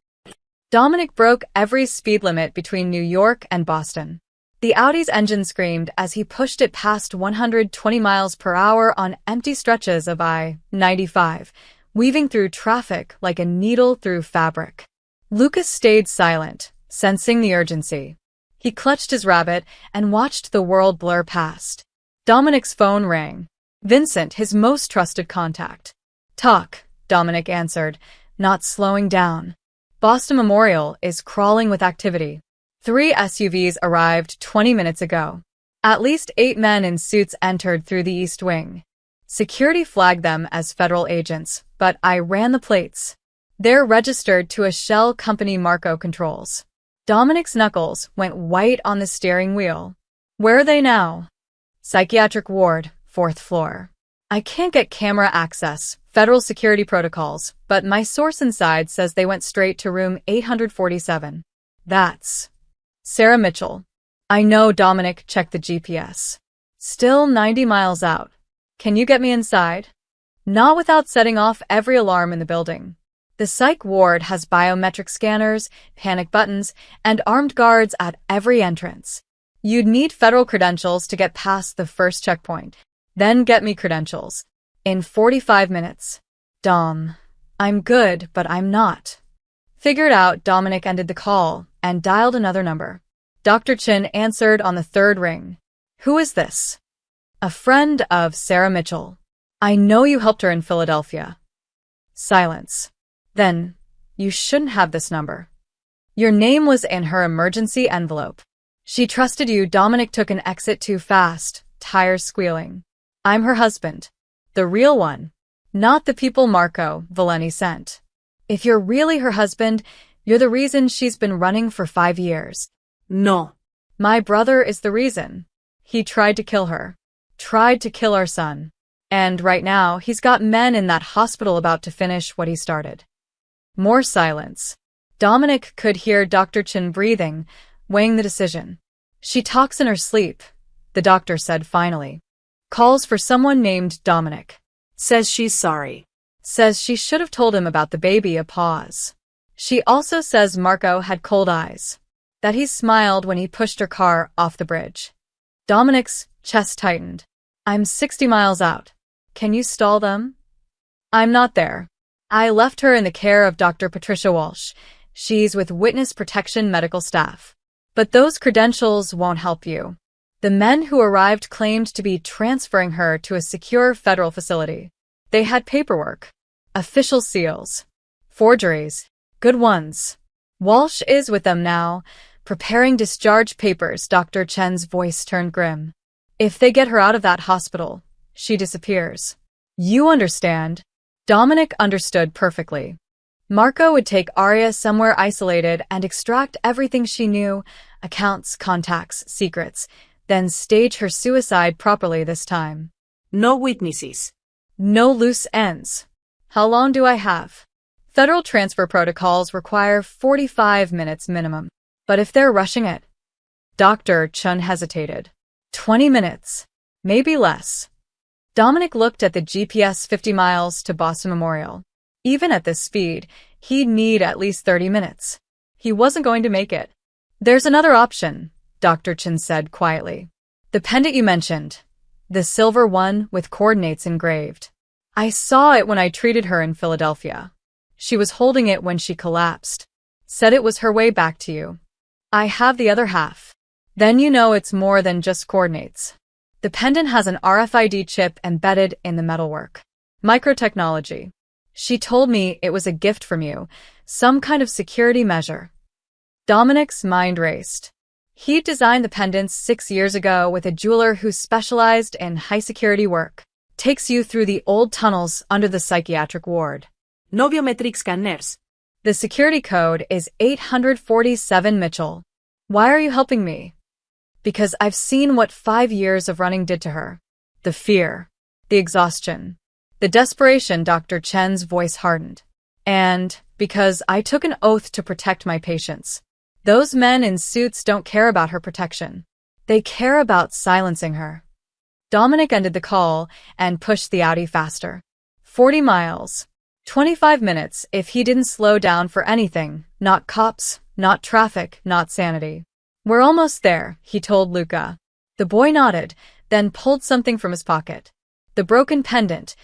Dominic broke every speed limit between New York and Boston. The Audi's engine screamed as he pushed it past 120 miles per hour on empty stretches of I-95, weaving through traffic like a needle through fabric. Lucas stayed silent, sensing the urgency. He clutched his rabbit and watched the world blur past. Dominic's phone rang. Vincent, his most trusted contact. Talk, Dominic answered, not slowing down. Boston Memorial is crawling with activity. 3 SUVs arrived 20 minutes ago. At least 8 men in suits entered through the East Wing. Security flagged them as federal agents, but I ran the plates. They're registered to a shell company Marco controls. Dominic's knuckles went white on the steering wheel. Where are they now? Psychiatric ward, 4th floor. I can't get camera access, federal security protocols, but my source inside says they went straight to room 847. That's Sarah Mitchell. I know Dominic checked the GPS. Still 90 miles out. Can you get me inside? Not without setting off every alarm in the building. The psych ward has biometric scanners, panic buttons, and armed guards at every entrance. You'd need federal credentials to get past the first checkpoint. Then get me credentials. In 45 minutes. Dom. I'm good, but I'm not. Figured out. Dominic ended the call and dialed another number. Dr. Chin answered on the 3rd ring. Who is this? A friend of Sarah Mitchell. I know you helped her in Philadelphia. Silence. Then, you shouldn't have this number. Your name was in her emergency envelope. She trusted you. Dominic took an exit too fast, tires squealing. I'm her husband. The real one. Not the people Marco Valeni sent. If you're really her husband, you're the reason she's been running for 5 years. No. My brother is the reason. He tried to kill her. Tried to kill our son. And right now, he's got men in that hospital about to finish what he started. More silence. Dominic could hear Dr. Chin breathing, weighing the decision. She talks in her sleep, the doctor said finally. Calls for someone named Dominic. Says she's sorry. Says she should have told him about the baby. A pause. She also says Marco had cold eyes. That he smiled when he pushed her car off the bridge. Dominic's chest tightened. I'm 60 miles out. Can you stall them? I'm not there. I left her in the care of Dr. Patricia Walsh. She's with Witness Protection medical staff. But those credentials won't help you. The men who arrived claimed to be transferring her to a secure federal facility. They had paperwork. Official seals. Forgeries. Good ones. Walsh is with them now, preparing discharge papers. Dr. Chen's voice turned grim. If they get her out of that hospital, she disappears. You understand? Dominic understood perfectly. Marco would take Arya somewhere isolated and extract everything she knew, accounts, contacts, secrets, then stage her suicide properly this time. No witnesses. No loose ends. How long do I have? Federal transfer protocols require 45 minutes minimum. But if they're rushing it? Dr. Chun hesitated. 20 minutes. Maybe less. Dominic looked at the GPS. 50 miles to Boston Memorial. Even at this speed, he'd need at least 30 minutes. He wasn't going to make it. There's another option, Dr. Chin said quietly. The pendant you mentioned. The silver one with coordinates engraved. I saw it when I treated her in Philadelphia. She was holding it when she collapsed. Said it was her way back to you. I have the other half. Then you know it's more than just coordinates. The pendant has an RFID chip embedded in the metalwork. Microtechnology. She told me it was a gift from you, some kind of security measure. Dominic's mind raced. He designed the pendants 6 years ago with a jeweler who specialized in high-security work. Takes you through the old tunnels under the psychiatric ward. No biometric scanners. The security code is 847 Mitchell. Why are you helping me? Because I've seen what 5 years of running did to her. The fear. The exhaustion. The desperation. Dr. Chen's voice hardened. And because I took an oath to protect my patients. Those men in suits don't care about her protection. They care about silencing her. Dominic ended the call and pushed the Audi faster. 40 miles. 25 minutes if he didn't slow down for anything. Not cops, not traffic, not sanity. We're almost there, he told Luca. The boy nodded, then pulled something from his pocket. The broken pendant,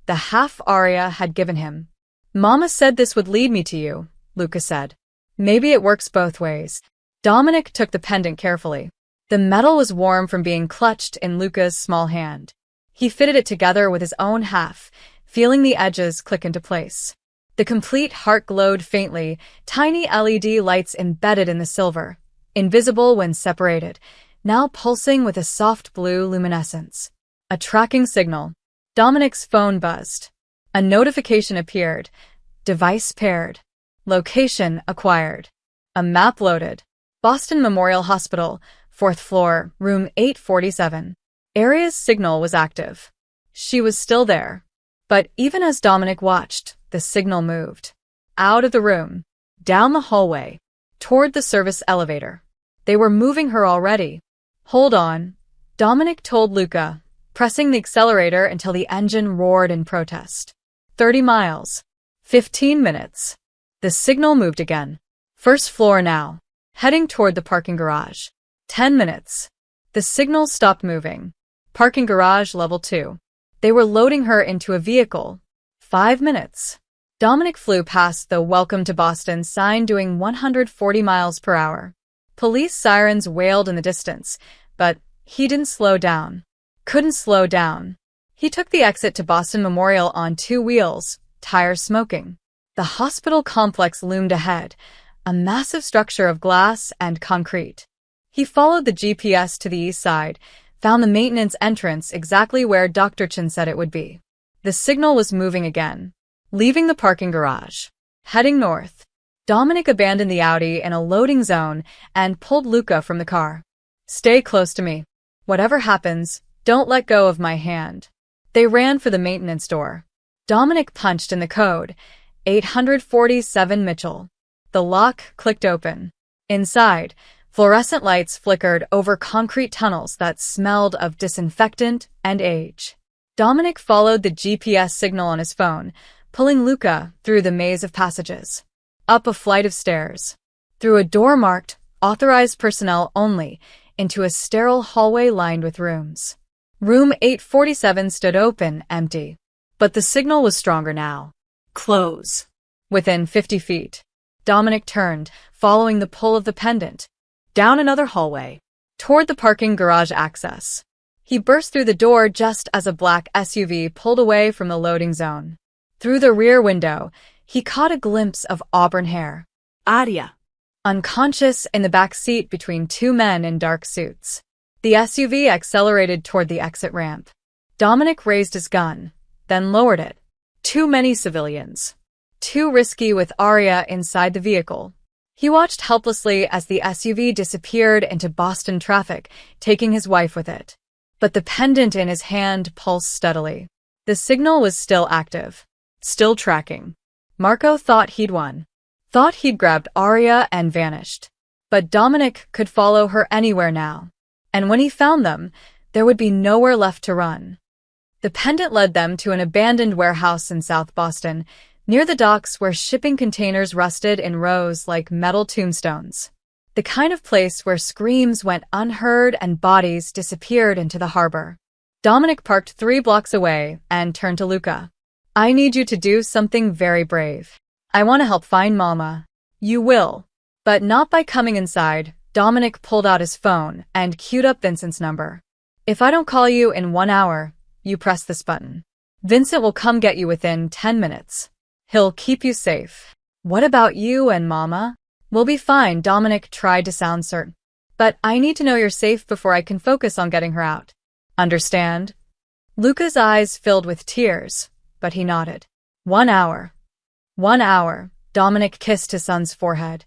the half Arya had given him. Mama said this would lead me to you, Luca said. Maybe it works both ways. Dominic took the pendant carefully. The metal was warm from being clutched in Luca's small hand. He fitted it together with his own half, feeling the edges click into place. The complete heart glowed faintly, tiny LED lights embedded in the silver, invisible when separated, now pulsing with a soft blue luminescence. A tracking signal. Dominic's phone buzzed. A notification appeared. Device paired. Location acquired. A map loaded. Boston Memorial Hospital, 4th floor, room 847. Area's signal was active. She was still there. But even as Dominic watched, the signal moved. Out of the room. Down the hallway. Toward the service elevator. They were moving her already. Hold on, Dominic told Luca, pressing the accelerator until the engine roared in protest. 30 miles. 15 minutes. The signal moved again. First floor now. Heading toward the parking garage. 10 minutes. The signal stopped moving. Parking garage level 2. They were loading her into a vehicle. 5 minutes. Dominic flew past the Welcome to Boston sign doing 140 miles per hour. Police sirens wailed in the distance, but he didn't slow down. Couldn't slow down. He took the exit to Boston Memorial on 2 wheels, tires smoking. The hospital complex loomed ahead, a massive structure of glass and concrete. He followed the GPS to the east side, found the maintenance entrance exactly where Dr. Chen said it would be. The signal was moving again. Leaving the parking garage. Heading north. Dominic abandoned the Audi in a loading zone and pulled Luca from the car. Stay close to me. Whatever happens, don't let go of my hand. They ran for the maintenance door. Dominic punched in the code, 847 Mitchell. The lock clicked open. Inside, fluorescent lights flickered over concrete tunnels that smelled of disinfectant and age. Dominic followed the GPS signal on his phone, pulling Luca through the maze of passages. Up a flight of stairs. Through a door marked, authorized personnel only, into a sterile hallway lined with rooms. Room 847 stood open, empty. But the signal was stronger now. Close. Within 50 feet. Dominic turned, following the pull of the pendant. Down another hallway. Toward the parking garage access. He burst through the door just as a black SUV pulled away from the loading zone. Through the rear window, he caught a glimpse of auburn hair. Aria. Unconscious in the back seat between 2 men in dark suits. The SUV accelerated toward the exit ramp. Dominic raised his gun, then lowered it. Too many civilians. Too risky with Aria inside the vehicle. He watched helplessly as the SUV disappeared into Boston traffic, taking his wife with it. But the pendant in his hand pulsed steadily. The signal was still active. Still tracking. Marco thought he'd won. Thought he'd grabbed Aria and vanished. But Dominic could follow her anywhere now. And when he found them, there would be nowhere left to run. The pendant led them to an abandoned warehouse in South Boston, near the docks where shipping containers rusted in rows like metal tombstones. The kind of place where screams went unheard and bodies disappeared into the harbor. Dominic parked 3 blocks away and turned to Luca. I need you to do something very brave. I want to help find Mama. You will. But not by coming inside. Dominic pulled out his phone and queued up Vincent's number. If I don't call you in 1 hour, you press this button. Vincent will come get you within 10 minutes. He'll keep you safe. What about you and Mama? We'll be fine, Dominic tried to sound certain. But I need to know you're safe before I can focus on getting her out. Understand? Luca's eyes filled with tears, but he nodded. 1 hour. 1 hour. Dominic kissed his son's forehead,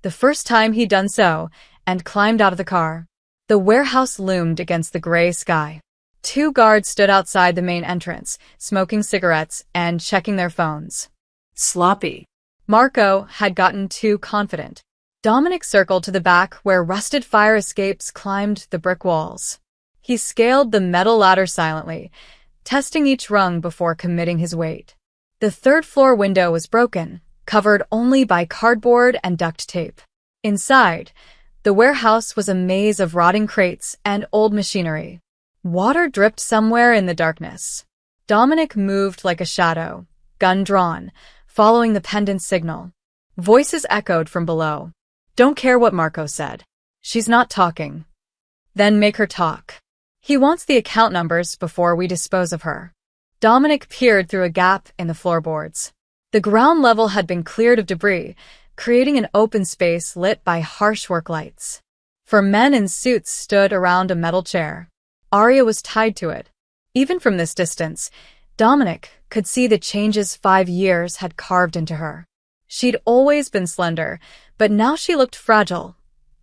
the first time he'd done so, and climbed out of the car. The warehouse loomed against the gray sky. 2 guards stood outside the main entrance, smoking cigarettes and checking their phones. Sloppy. Marco had gotten too confident. Dominic circled to the back where rusted fire escapes climbed the brick walls. He scaled the metal ladder silently, testing each rung before committing his weight. The 3rd floor window was broken, covered only by cardboard and duct tape. Inside, the warehouse was a maze of rotting crates and old machinery. Water dripped somewhere in the darkness. Dominic moved like a shadow, gun drawn, following the pendant's signal. Voices echoed from below. Don't care what Marco said. She's not talking. Then make her talk. He wants the account numbers before we dispose of her. Dominic peered through a gap in the floorboards. The ground level had been cleared of debris, creating an open space lit by harsh work lights. 4 men in suits stood around a metal chair. Arya was tied to it. Even from this distance, Dominic could see the changes 5 years had carved into her. She'd always been slender, but now she looked fragile,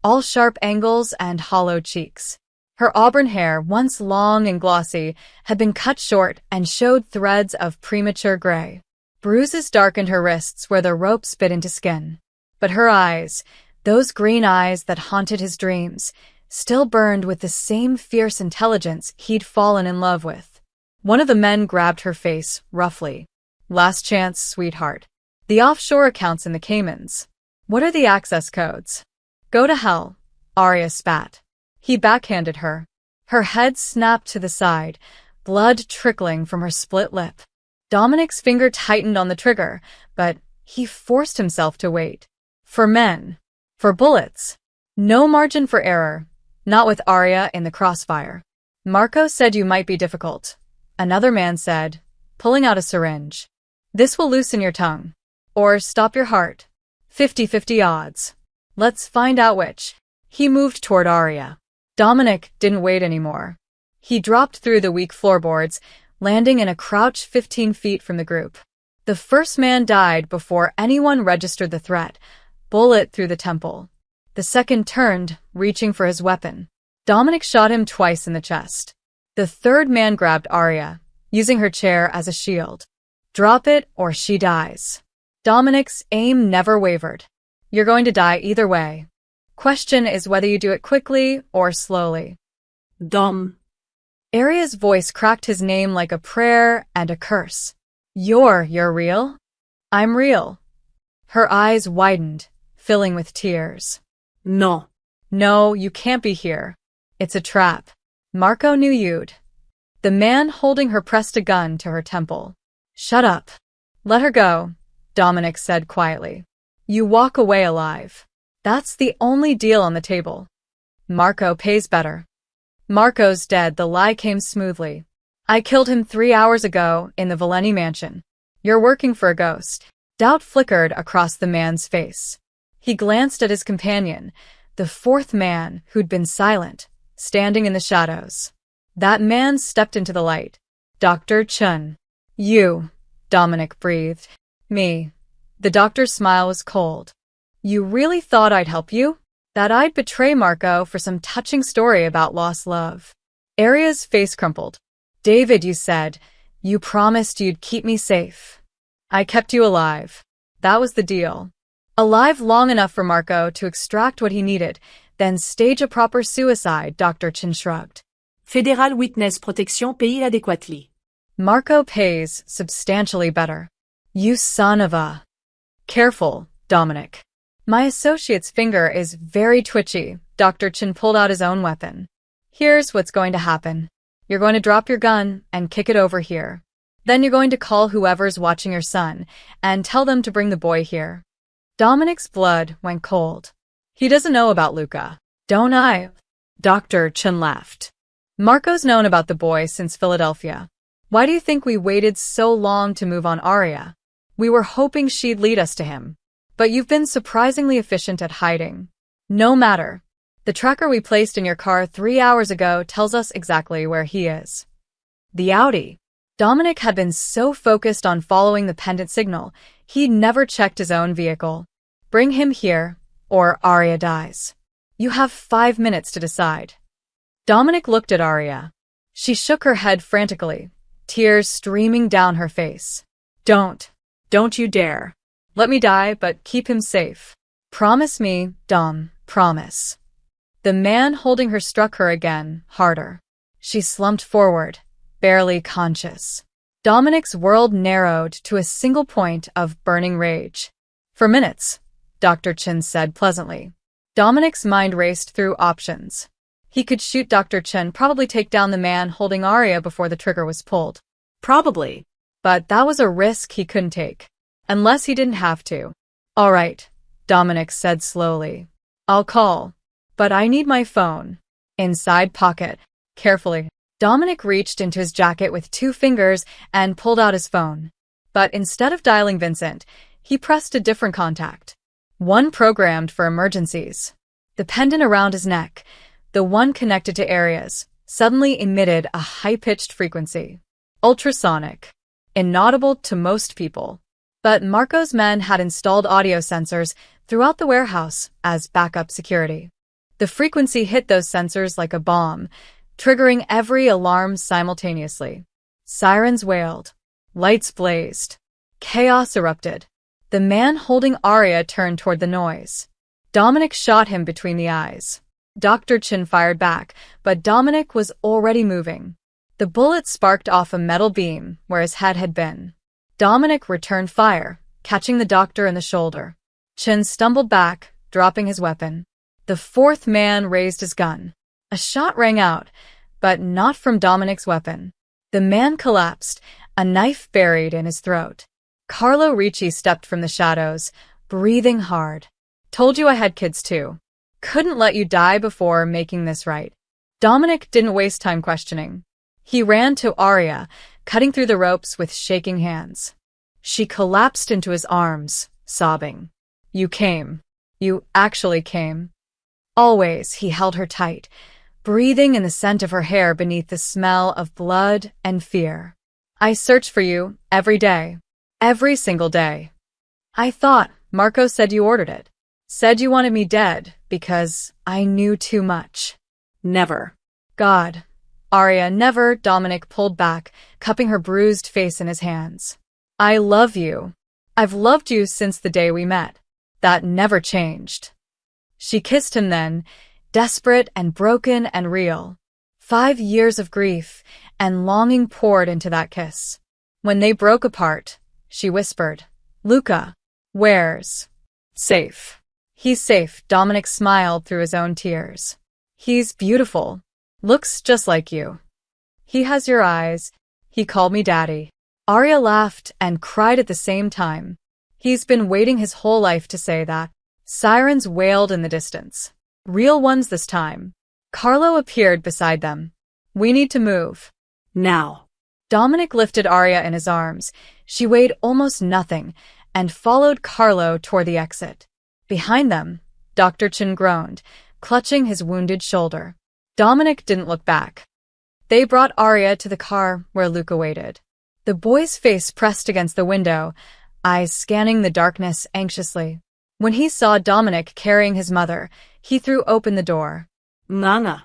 all sharp angles and hollow cheeks. Her auburn hair, once long and glossy, had been cut short and showed threads of premature gray. Bruises darkened her wrists where the ropes bit into skin. But her eyes, those green eyes that haunted his dreams, still burned with the same fierce intelligence he'd fallen in love with. One of the men grabbed her face roughly. "Last chance, sweetheart. The offshore accounts in the Caymans. What are the access codes?" "Go to hell," Arya spat. He backhanded her. Her head snapped to the side, blood trickling from her split lip. Dominic's finger tightened on the trigger, but he forced himself to wait. For men. For bullets. No margin for error. Not with Arya in the crossfire. "Marco said you might be difficult," another man said, pulling out a syringe. "This will loosen your tongue. Or stop your heart. 50-50 odds. Let's find out which." He moved toward Arya. Dominic didn't wait anymore. He dropped through the weak floorboards, landing in a crouch 15 feet from the group. The first man died before anyone registered the threat, bullet through the temple. The second turned, reaching for his weapon. Dominic shot him twice in the chest. The third man grabbed Arya, using her chair as a shield. "Drop it or she dies." Dominic's aim never wavered. "You're going to die either way. Question is whether you do it quickly or slowly." Dom. Arya's voice cracked his name like a prayer and a curse. You're real?" "I'm real." Her eyes widened, filling with tears. No. "No, you can't be here. It's a trap. Marco knew you'd." The man holding her pressed a gun to her temple. "Shut up. Let her go," Dominic said quietly. "You walk away alive. That's the only deal on the table. Marco pays better." "Marco's dead," the lie came smoothly. "I killed him 3 hours ago in the Valeni mansion. You're working for a ghost." Doubt flickered across the man's face. He glanced at his companion, the fourth man who'd been silent, standing in the shadows. That man stepped into the light. "Dr. Chun." "You," Dominic breathed. "Me." The doctor's smile was cold. "You really thought I'd help you? That I'd betray Marco for some touching story about lost love?" Arya's face crumpled. "David, you said, you promised you'd keep me safe. I kept you alive. That was the deal. Alive long enough for Marco to extract what he needed, then stage a proper suicide," Dr. Chin shrugged. Fédéral Witness Protection paye adéquately. "Marco pays substantially better." "You son of a..." "Careful, Dominic. My associate's finger is very twitchy." Dr. Chin pulled out his own weapon. "Here's what's going to happen. You're going to drop your gun and kick it over here. Then you're going to call whoever's watching your son and tell them to bring the boy here." Dominic's blood went cold. "He doesn't know about Luca, don't I?" Dr. Chin laughed. "Marco's known about the boy since Philadelphia. Why do you think we waited so long to move on Arya? We were hoping she'd lead us to him. But you've been surprisingly efficient at hiding. No matter. The tracker we placed in your car 3 hours ago tells us exactly where he is." The Audi. Dominic had been so focused on following the pendant signal, he'd never checked his own vehicle. "Bring him here, or Arya dies. You have 5 minutes to decide." Dominic looked at Arya. She shook her head frantically, tears streaming down her face. Don't you dare. Let me die, but keep him safe. Promise me, Dom, promise." The man holding her struck her again, harder. She slumped forward, barely conscious. Dominic's world narrowed to a single point of burning rage. "For minutes," Dr. Chin said pleasantly. Dominic's mind raced through options. He could shoot Dr. Chin, probably take down the man holding Arya before the trigger was pulled. Probably. But that was a risk he couldn't take. Unless he didn't have to. "All right," Dominic said slowly. "I'll call. But I need my phone." Inside pocket. Carefully. Dominic reached into his jacket with 2 fingers and pulled out his phone. But instead of dialing Vincent, he pressed a different contact. One programmed for emergencies. The pendant around his neck, the one connected to areas, suddenly emitted a high-pitched frequency. Ultrasonic. Inaudible to most people. But Marco's men had installed audio sensors throughout the warehouse as backup security. The frequency hit those sensors like a bomb, triggering every alarm simultaneously. Sirens wailed. Lights blazed. Chaos erupted. The man holding Arya turned toward the noise. Dominic shot him between the eyes. Dr. Chin fired back, but Dominic was already moving. The bullet sparked off a metal beam where his head had been. Dominic returned fire, catching the doctor in the shoulder. Chin stumbled back, dropping his weapon. The fourth man raised his gun. A shot rang out, but not from Dominic's weapon. The man collapsed, a knife buried in his throat. Carlo Ricci stepped from the shadows, breathing hard. Told you I had kids too. Couldn't let you die before making this right. Dominic didn't waste time questioning. He ran to Arya, cutting through the ropes with shaking hands. She collapsed into his arms, sobbing. You came. You actually came. Always, he held her tight, breathing in the scent of her hair beneath the smell of blood and fear. I searched for you every day. Every single day. I thought Marco said you ordered it. Said you wanted me dead because I knew too much. Never. God. Arya, never. Dominic pulled back, cupping her bruised face in his hands. I love you. I've loved you since the day we met. That never changed. She kissed him then, desperate and broken and real. 5 years of grief and longing poured into that kiss. When they broke apart, she whispered, Luca, where's? Safe. He's safe. Dominic smiled through his own tears. He's beautiful. Looks just like you. He has your eyes. He called me daddy. Arya laughed and cried at the same time. He's been waiting his whole life to say that. Sirens wailed in the distance. Real ones this time. Carlo appeared beside them. We need to move. Now. Dominic lifted Arya in his arms. She weighed almost nothing and followed Carlo toward the exit. Behind them, Dr. Chin groaned, clutching his wounded shoulder. Dominic didn't look back. They brought Arya to the car where Luca waited. The boy's face pressed against the window, eyes scanning the darkness anxiously. When he saw Dominic carrying his mother, he threw open the door. Nana.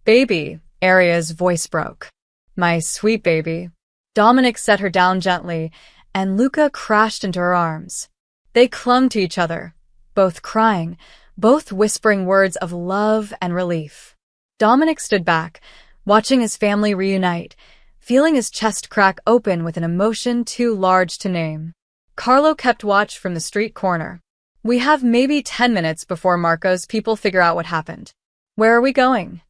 Baby, Arya's voice broke. My sweet baby. Dominic set her down gently, and Luca crashed into her arms. They clung to each other, both crying, both whispering words of love and relief. Dominic stood back, watching his family reunite, feeling his chest crack open with an emotion too large to name. Carlo kept watch from the street corner. We have maybe 10 minutes before Marco's people figure out what happened. Where are we going?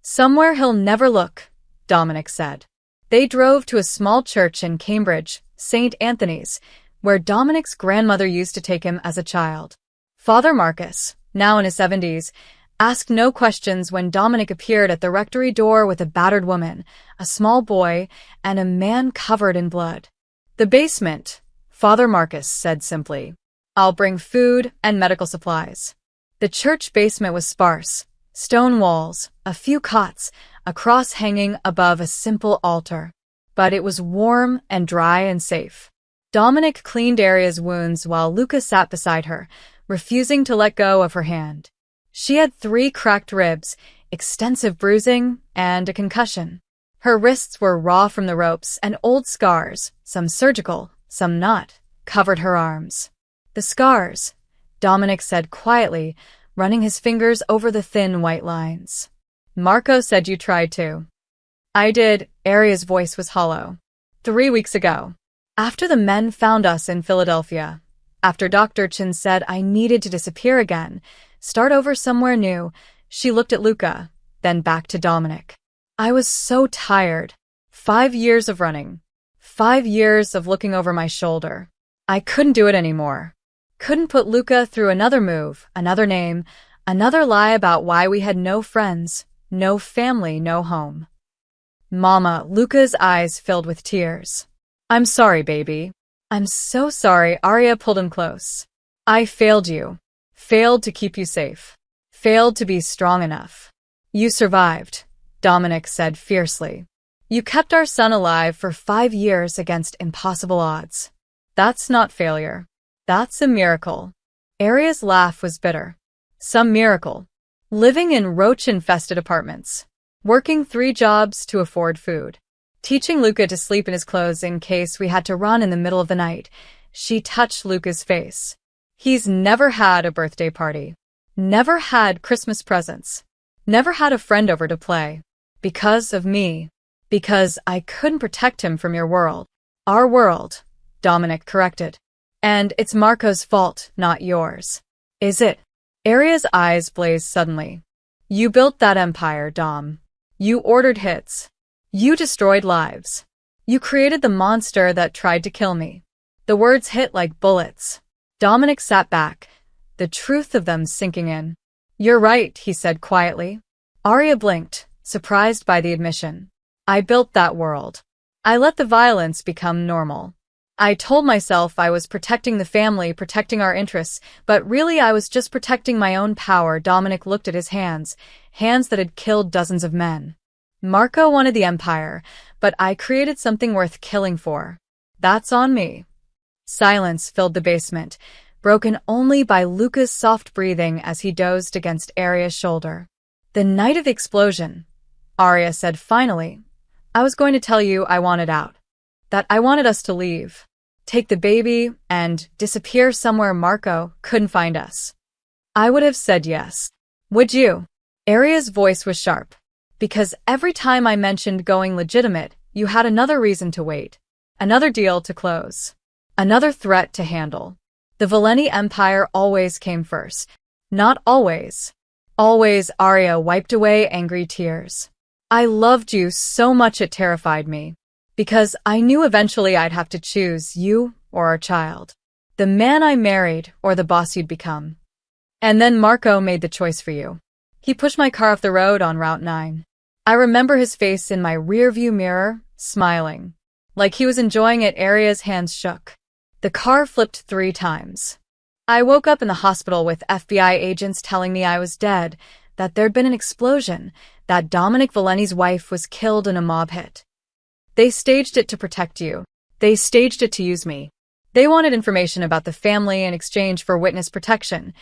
Somewhere he'll never look, Dominic said. They drove to a small church in Cambridge, St. Anthony's, where Dominic's grandmother used to take him as a child. Father Marcus, now in his 70s, asked no questions when Dominic appeared at the rectory door with a battered woman, a small boy, and a man covered in blood. The basement, Father Marcus said simply. I'll bring food and medical supplies. The church basement was sparse. Stone walls, a few cots, a cross hanging above a simple altar. But it was warm and dry and safe. Dominic cleaned Arya's wounds while Luca sat beside her, refusing to let go of her hand. She had 3 cracked ribs, extensive bruising, and a concussion. Her wrists were raw from the ropes, and old scars, some surgical, some not, covered her arms. The scars, Dominic said quietly, running his fingers over the thin white lines. Marco said you tried to. I did. Arya's voice was hollow. 3 weeks ago. After the men found us in Philadelphia. After Dr. Chin said I needed to disappear again, start over somewhere new, she looked at Luca, then back to Dominic. I was so tired. 5 years of running. 5 years of looking over my shoulder. I couldn't do it anymore. Couldn't put Luca through another move, another name, another lie about why we had no friends, no family, no home. Mama, Luca's eyes filled with tears. I'm sorry, baby. I'm so sorry, Arya pulled him close. I failed you. Failed to keep you safe. Failed to be strong enough. You survived, Dominic said fiercely. You kept our son alive for 5 years against impossible odds. That's not failure. That's a miracle. Arya's laugh was bitter. Some miracle. Living in roach-infested apartments. Working 3 jobs to afford food. Teaching Luca to sleep in his clothes in case we had to run in the middle of the night. She touched Luca's face. He's never had a birthday party. Never had Christmas presents. Never had a friend over to play. Because of me. Because I couldn't protect him from your world. Our world, Dominic corrected. And it's Marco's fault, not yours. Is it? Arya's eyes blazed suddenly. You built that empire, Dom. You ordered hits. You destroyed lives. You created the monster that tried to kill me. The words hit like bullets. Dominic sat back, the truth of them sinking in. You're right, he said quietly. Arya blinked, surprised by the admission. I built that world. I let the violence become normal. I told myself I was protecting the family, protecting our interests, but really I was just protecting my own power. Dominic looked at his hands, hands that had killed dozens of men. Marco wanted the empire, but I created something worth killing for. That's on me. Silence filled the basement, broken only by Luca's soft breathing as he dozed against Arya's shoulder. The night of the explosion, Arya said finally, I was going to tell you I wanted out. That I wanted us to leave. Take the baby and disappear somewhere Marco couldn't find us. I would have said yes. Would you? Arya's voice was sharp. Because every time I mentioned going legitimate, you had another reason to wait. Another deal to close. Another threat to handle. The Valeni Empire always came first. Not always. Always, Arya wiped away angry tears. I loved you so much it terrified me. Because I knew eventually I'd have to choose you or our child. The man I married or the boss you'd become. And then Marco made the choice for you. He pushed my car off the road on Route 9. I remember his face in my rearview mirror, smiling. Like he was enjoying it. Arya's hands shook. The car flipped 3 times. I woke up in the hospital with FBI agents telling me I was dead, that there'd been an explosion, that Dominic Valeni's wife was killed in a mob hit. They staged it to protect you. They staged it to use me. They wanted information about the family in exchange for witness protection.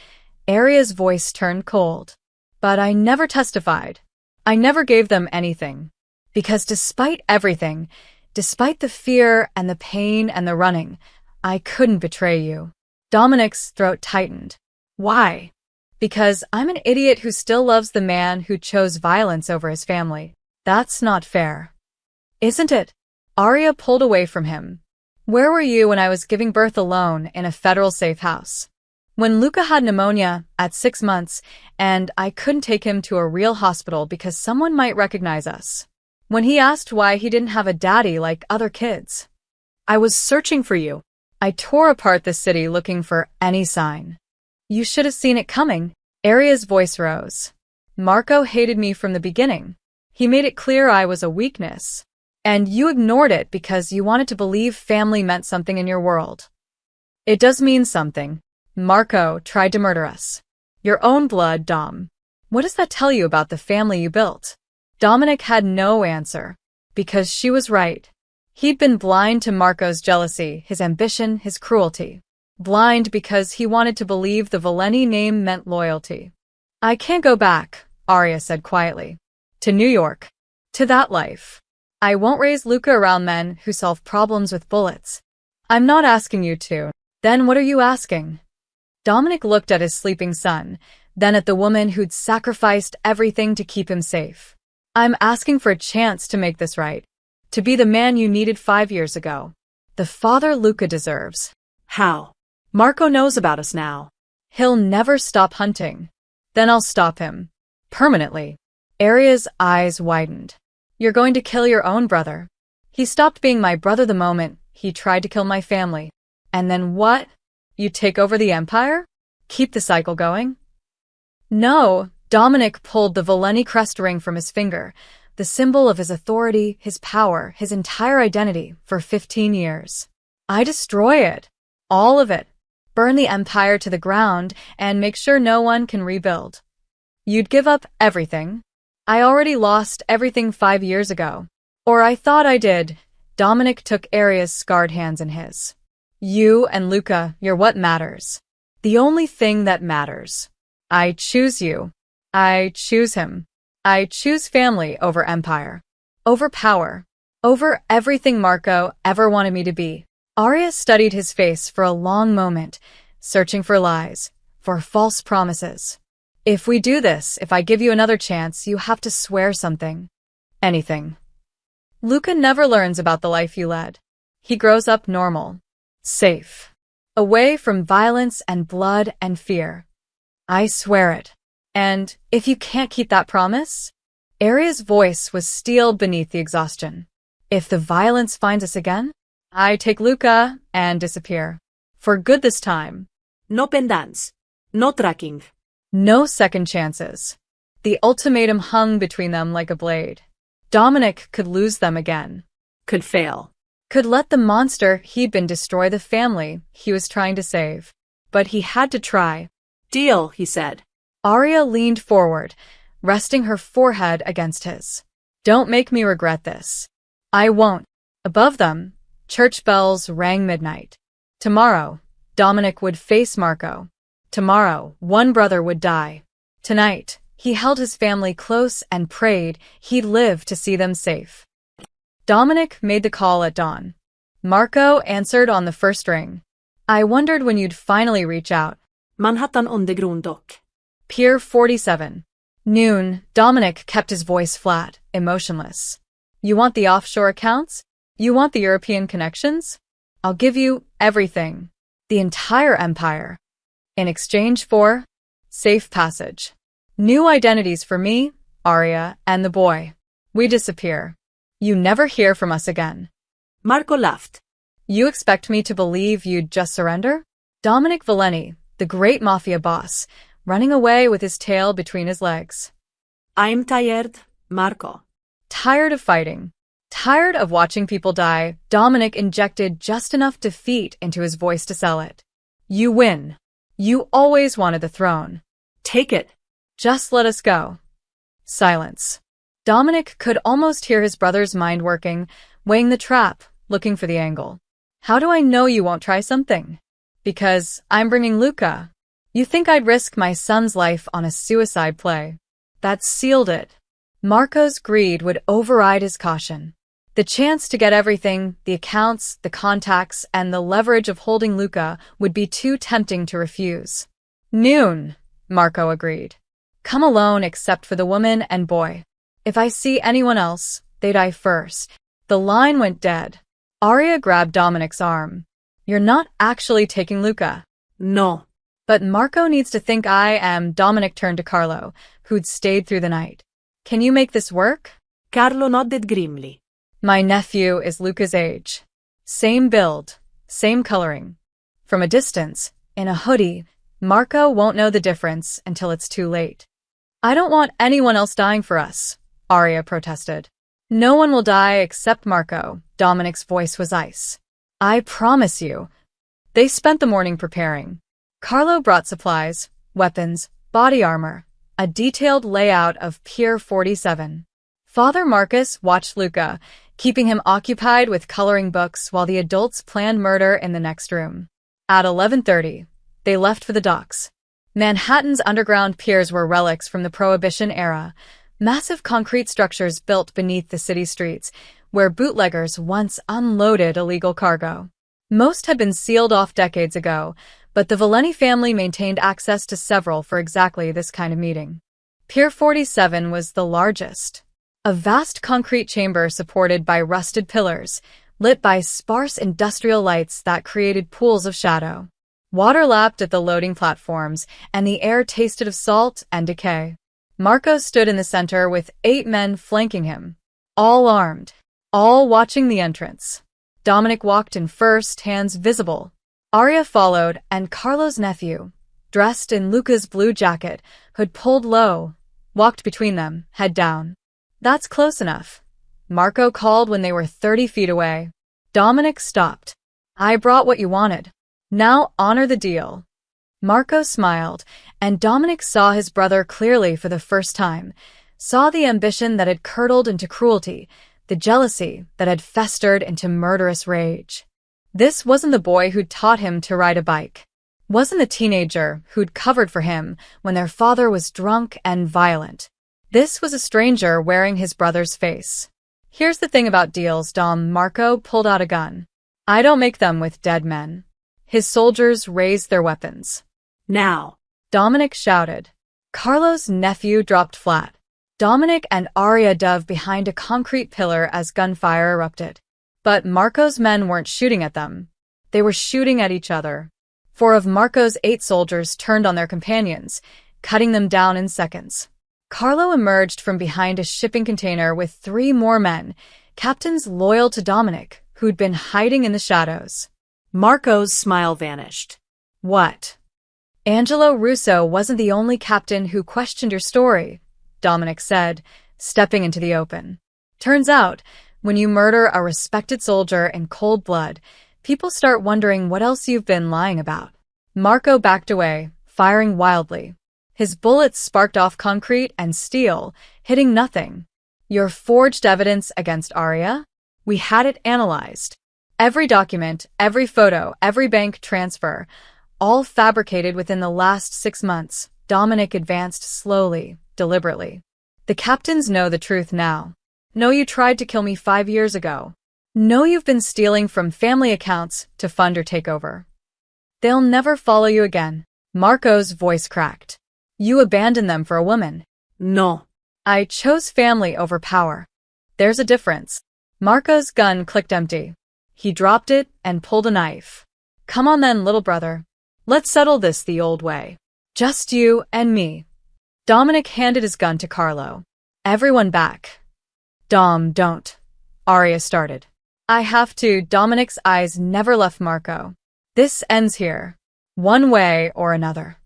Arya's voice turned cold. But I never testified. I never gave them anything. Because despite everything, despite the fear and the pain and the running, I couldn't betray you. Dominic's throat tightened. Why? Because I'm an idiot who still loves the man who chose violence over his family. That's not fair. Isn't it? Arya pulled away from him. Where were you when I was giving birth alone in a federal safe house? When Luca had pneumonia at 6 months and I couldn't take him to a real hospital because someone might recognize us. When he asked why he didn't have a daddy like other kids. I was searching for you. I tore apart the city looking for any sign. You should have seen it coming. Arya's voice rose. Marco hated me from the beginning. He made it clear I was a weakness. And you ignored it because you wanted to believe family meant something in your world. It does mean something. Marco tried to murder us. Your own blood, Dom. What does that tell you about the family you built? Dominic had no answer. Because she was right. He'd been blind to Marco's jealousy, his ambition, his cruelty. Blind because he wanted to believe the Valeni name meant loyalty. I can't go back, Arya said quietly. To New York. To that life. I won't raise Luca around men who solve problems with bullets. I'm not asking you to. Then what are you asking? Dominic looked at his sleeping son, then at the woman who'd sacrificed everything to keep him safe. I'm asking for a chance to make this right. To be the man you needed 5 years ago. The father Luca deserves. How? Marco knows about us now. He'll never stop hunting. Then I'll stop him. Permanently. Arya's eyes widened. You're going to kill your own brother. He stopped being my brother the moment he tried to kill my family. And then what? You take over the empire? Keep the cycle going? No, Dominic pulled the Valeni crest ring from his finger, the symbol of his authority, his power, his entire identity, for 15 years. I destroy it. All of it. Burn the empire to the ground and make sure no one can rebuild. You'd give up everything. I already lost everything 5 years ago. Or I thought I did. Dominic took Aria's scarred hands in his. You and Luca, you're what matters. The only thing that matters. I choose you. I choose him. I choose family over empire. Over power. Over everything Marco ever wanted me to be. Aria studied his face for a long moment, searching for lies, for false promises. If we do this, if I give you another chance, you have to swear something. Anything. Luca never learns about the life you led. He grows up normal. Safe. Away from violence and blood and fear. I swear it. And if you can't keep that promise? Aria's voice was steeled beneath the exhaustion. If the violence finds us again, I take Luca and disappear. For good this time. No pendants. No tracking. No second chances. The ultimatum hung between them like a blade. Dominic could lose them again. Could fail. Could let the monster he'd been destroy the family he was trying to save. But he had to try. Deal, he said. Aria leaned forward, resting her forehead against his. Don't make me regret this. I won't. Above them, church bells rang midnight. Tomorrow, Dominic would face Marco. Tomorrow, one brother would die. Tonight, he held his family close and prayed he'd live to see them safe. Dominic made the call at dawn. Marco answered on the first ring. I wondered when you'd finally reach out. Manhattan Undergrund dock. Pier 47. Noon, Dominic kept his voice flat, emotionless. You want the offshore accounts? You want the European connections? I'll give you everything. The entire empire. In exchange for safe passage. New identities for me, Aria, and the boy. We disappear. You never hear from us again. Marco laughed. You expect me to believe you'd just surrender? Dominic Valeni, the great Mafia boss, running away with his tail between his legs. I'm tired, Marco. Tired of fighting. Tired of watching people die, Dominic injected just enough defeat into his voice to sell it. You win. You always wanted the throne. Take it. Just let us go. Silence. Dominic could almost hear his brother's mind working, weighing the trap, looking for the angle. How do I know you won't try something? Because I'm bringing Luca. You think I'd risk my son's life on a suicide play? That sealed it. Marco's greed would override his caution. The chance to get everything, the accounts, the contacts, and the leverage of holding Luca would be too tempting to refuse. Noon, Marco agreed. Come alone except for the woman and boy. If I see anyone else, they die first. The line went dead. Aria grabbed Dominic's arm. You're not actually taking Luca. No. But Marco needs to think I am. Dominic turned to Carlo, who'd stayed through the night. Can you make this work? Carlo nodded grimly. My nephew is Luca's age. Same build, same coloring. From a distance, in a hoodie, Marco won't know the difference until it's too late. I don't want anyone else dying for us, Aria protested. No one will die except Marco. Dominic's voice was ice. I promise you. They spent the morning preparing. Carlo brought supplies, weapons, body armor, a detailed layout of Pier 47. Father Marcus watched Luca, keeping him occupied with coloring books while the adults planned murder in the next room. At 11:30, they left for the docks. Manhattan's underground piers were relics from the Prohibition era, massive concrete structures built beneath the city streets, where bootleggers once unloaded illegal cargo. Most had been sealed off decades ago, but the Valeni family maintained access to several for exactly this kind of meeting. Pier 47 was the largest. A vast concrete chamber supported by rusted pillars, lit by sparse industrial lights that created pools of shadow. Water lapped at the loading platforms, and the air tasted of salt and decay. Marco stood in the center with 8 men flanking him, all armed, all watching the entrance. Dominic walked in first, hands visible. Aria followed, and Carlo's nephew, dressed in Luca's blue jacket, hood pulled low, walked between them, head down. That's close enough, Marco called when they were 30 feet away. Dominic stopped. I brought what you wanted. Now honor the deal. Marco smiled, and Dominic saw his brother clearly for the first time, saw the ambition that had curdled into cruelty, the jealousy that had festered into murderous rage. This wasn't the boy who'd taught him to ride a bike. Wasn't the teenager who'd covered for him when their father was drunk and violent. This was a stranger wearing his brother's face. Here's the thing about deals, Dom. Marco pulled out a gun. I don't make them with dead men. His soldiers raised their weapons. Now, Dominic shouted. Carlo's nephew dropped flat. Dominic and Arya dove behind a concrete pillar as gunfire erupted. But Marco's men weren't shooting at them. They were shooting at each other. 4 of Marco's 8 soldiers turned on their companions, cutting them down in seconds. Carlo emerged from behind a shipping container with 3 more men, captains loyal to Dominic, who'd been hiding in the shadows. Marco's smile vanished. What? Angelo Russo wasn't the only captain who questioned your story, Dominic said, stepping into the open. Turns out, when you murder a respected soldier in cold blood, people start wondering what else you've been lying about. Marco backed away, firing wildly. His bullets sparked off concrete and steel, hitting nothing. Your forged evidence against Arya? We had it analyzed. Every document, every photo, every bank transfer, all fabricated within the last 6 months. Dominic advanced slowly, deliberately. The captains know the truth now. Know you tried to kill me 5 years ago. Know you've been stealing from family accounts to fund your takeover. They'll never follow you again. Marco's voice cracked. You abandoned them for a woman. No. I chose family over power. There's a difference. Marco's gun clicked empty. He dropped it and pulled a knife. Come on then, little brother. Let's settle this the old way. Just you and me. Dominic handed his gun to Carlo. Everyone back. Dom, don't. Arya started. I have to. Dominic's eyes never left Marco. This ends here. One way or another.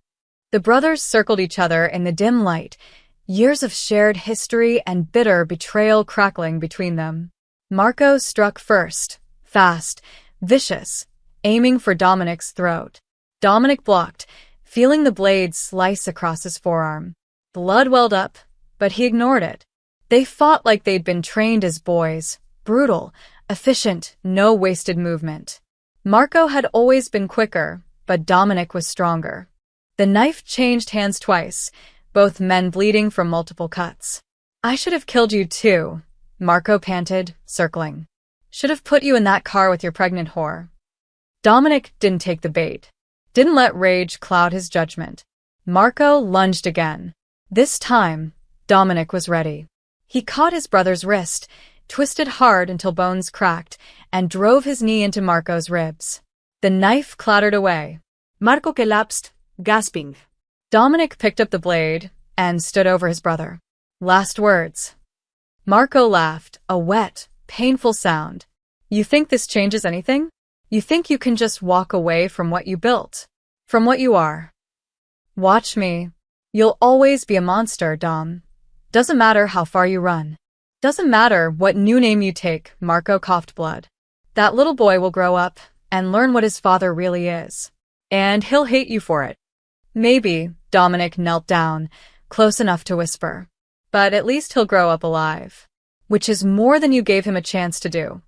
The brothers circled each other in the dim light, years of shared history and bitter betrayal crackling between them. Marco struck first, fast, vicious, aiming for Dominic's throat. Dominic blocked, feeling the blade slice across his forearm. Blood welled up, but he ignored it. They fought like they'd been trained as boys, brutal, efficient, no wasted movement. Marco had always been quicker, but Dominic was stronger. The knife changed hands twice, both men bleeding from multiple cuts. I should have killed you too, Marco panted, circling. Should have put you in that car with your pregnant whore. Dominic didn't take the bait. Didn't let rage cloud his judgment. Marco lunged again. This time, Dominic was ready. He caught his brother's wrist, twisted hard until bones cracked, and drove his knee into Marco's ribs. The knife clattered away. Marco collapsed, gasping. Dominic picked up the blade and stood over his brother. Last words. Marco laughed, a wet, painful sound. You think this changes anything? You think you can just walk away from what you built? From what you are? Watch me. You'll always be a monster, Dom. Doesn't matter how far you run. Doesn't matter what new name you take, Marco coughed blood. That little boy will grow up and learn what his father really is. And he'll hate you for it. Maybe, Dominic knelt down, close enough to whisper. But at least he'll grow up alive. Which is more than you gave him a chance to do.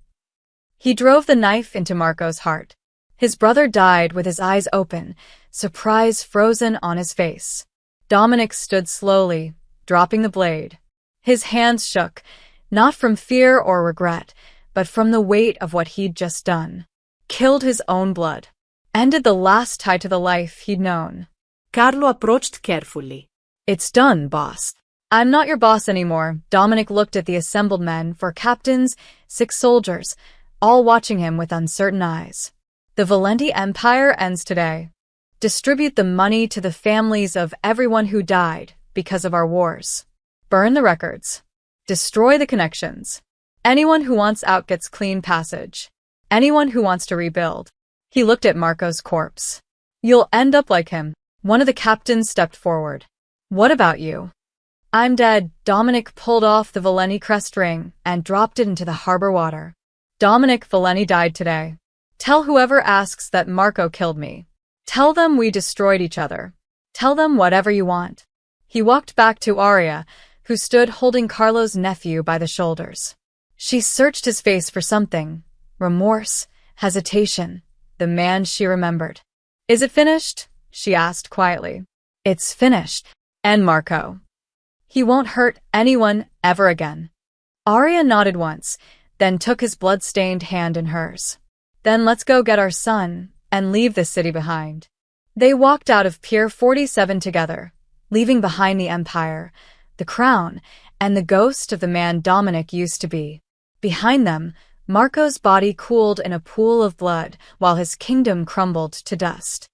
He drove the knife into Marco's heart. His brother died with his eyes open, surprise frozen on his face. Dominic stood slowly, dropping the blade. His hands shook, not from fear or regret, but from the weight of what he'd just done. Killed his own blood. Ended the last tie to the life he'd known. Carlo approached carefully. It's done, boss. I'm not your boss anymore. Dominic looked at the assembled men, 4 captains, 6 soldiers, all watching him with uncertain eyes. The Valenti Empire ends today. Distribute the money to the families of everyone who died because of our wars. Burn the records. Destroy the connections. Anyone who wants out gets clean passage. Anyone who wants to rebuild. He looked at Marco's corpse. You'll end up like him. One of the captains stepped forward. What about you? I'm dead. Dominic pulled off the Valenti crest ring and dropped it into the harbor water. Dominic Valenti died today. Tell whoever asks that Marco killed me. Tell them we destroyed each other. Tell them whatever you want." He walked back to Arya, who stood holding Carlo's nephew by the shoulders. She searched his face for something. Remorse, hesitation, the man she remembered. "Is it finished?" she asked quietly. "It's finished. And Marco. He won't hurt anyone ever again." Arya nodded once, then took his blood-stained hand in hers. "Then let's go get our son and leave this city behind." They walked out of Pier 47 together, leaving behind the Empire, the crown, and the ghost of the man Dominic used to be. Behind them, Marco's body cooled in a pool of blood while his kingdom crumbled to dust.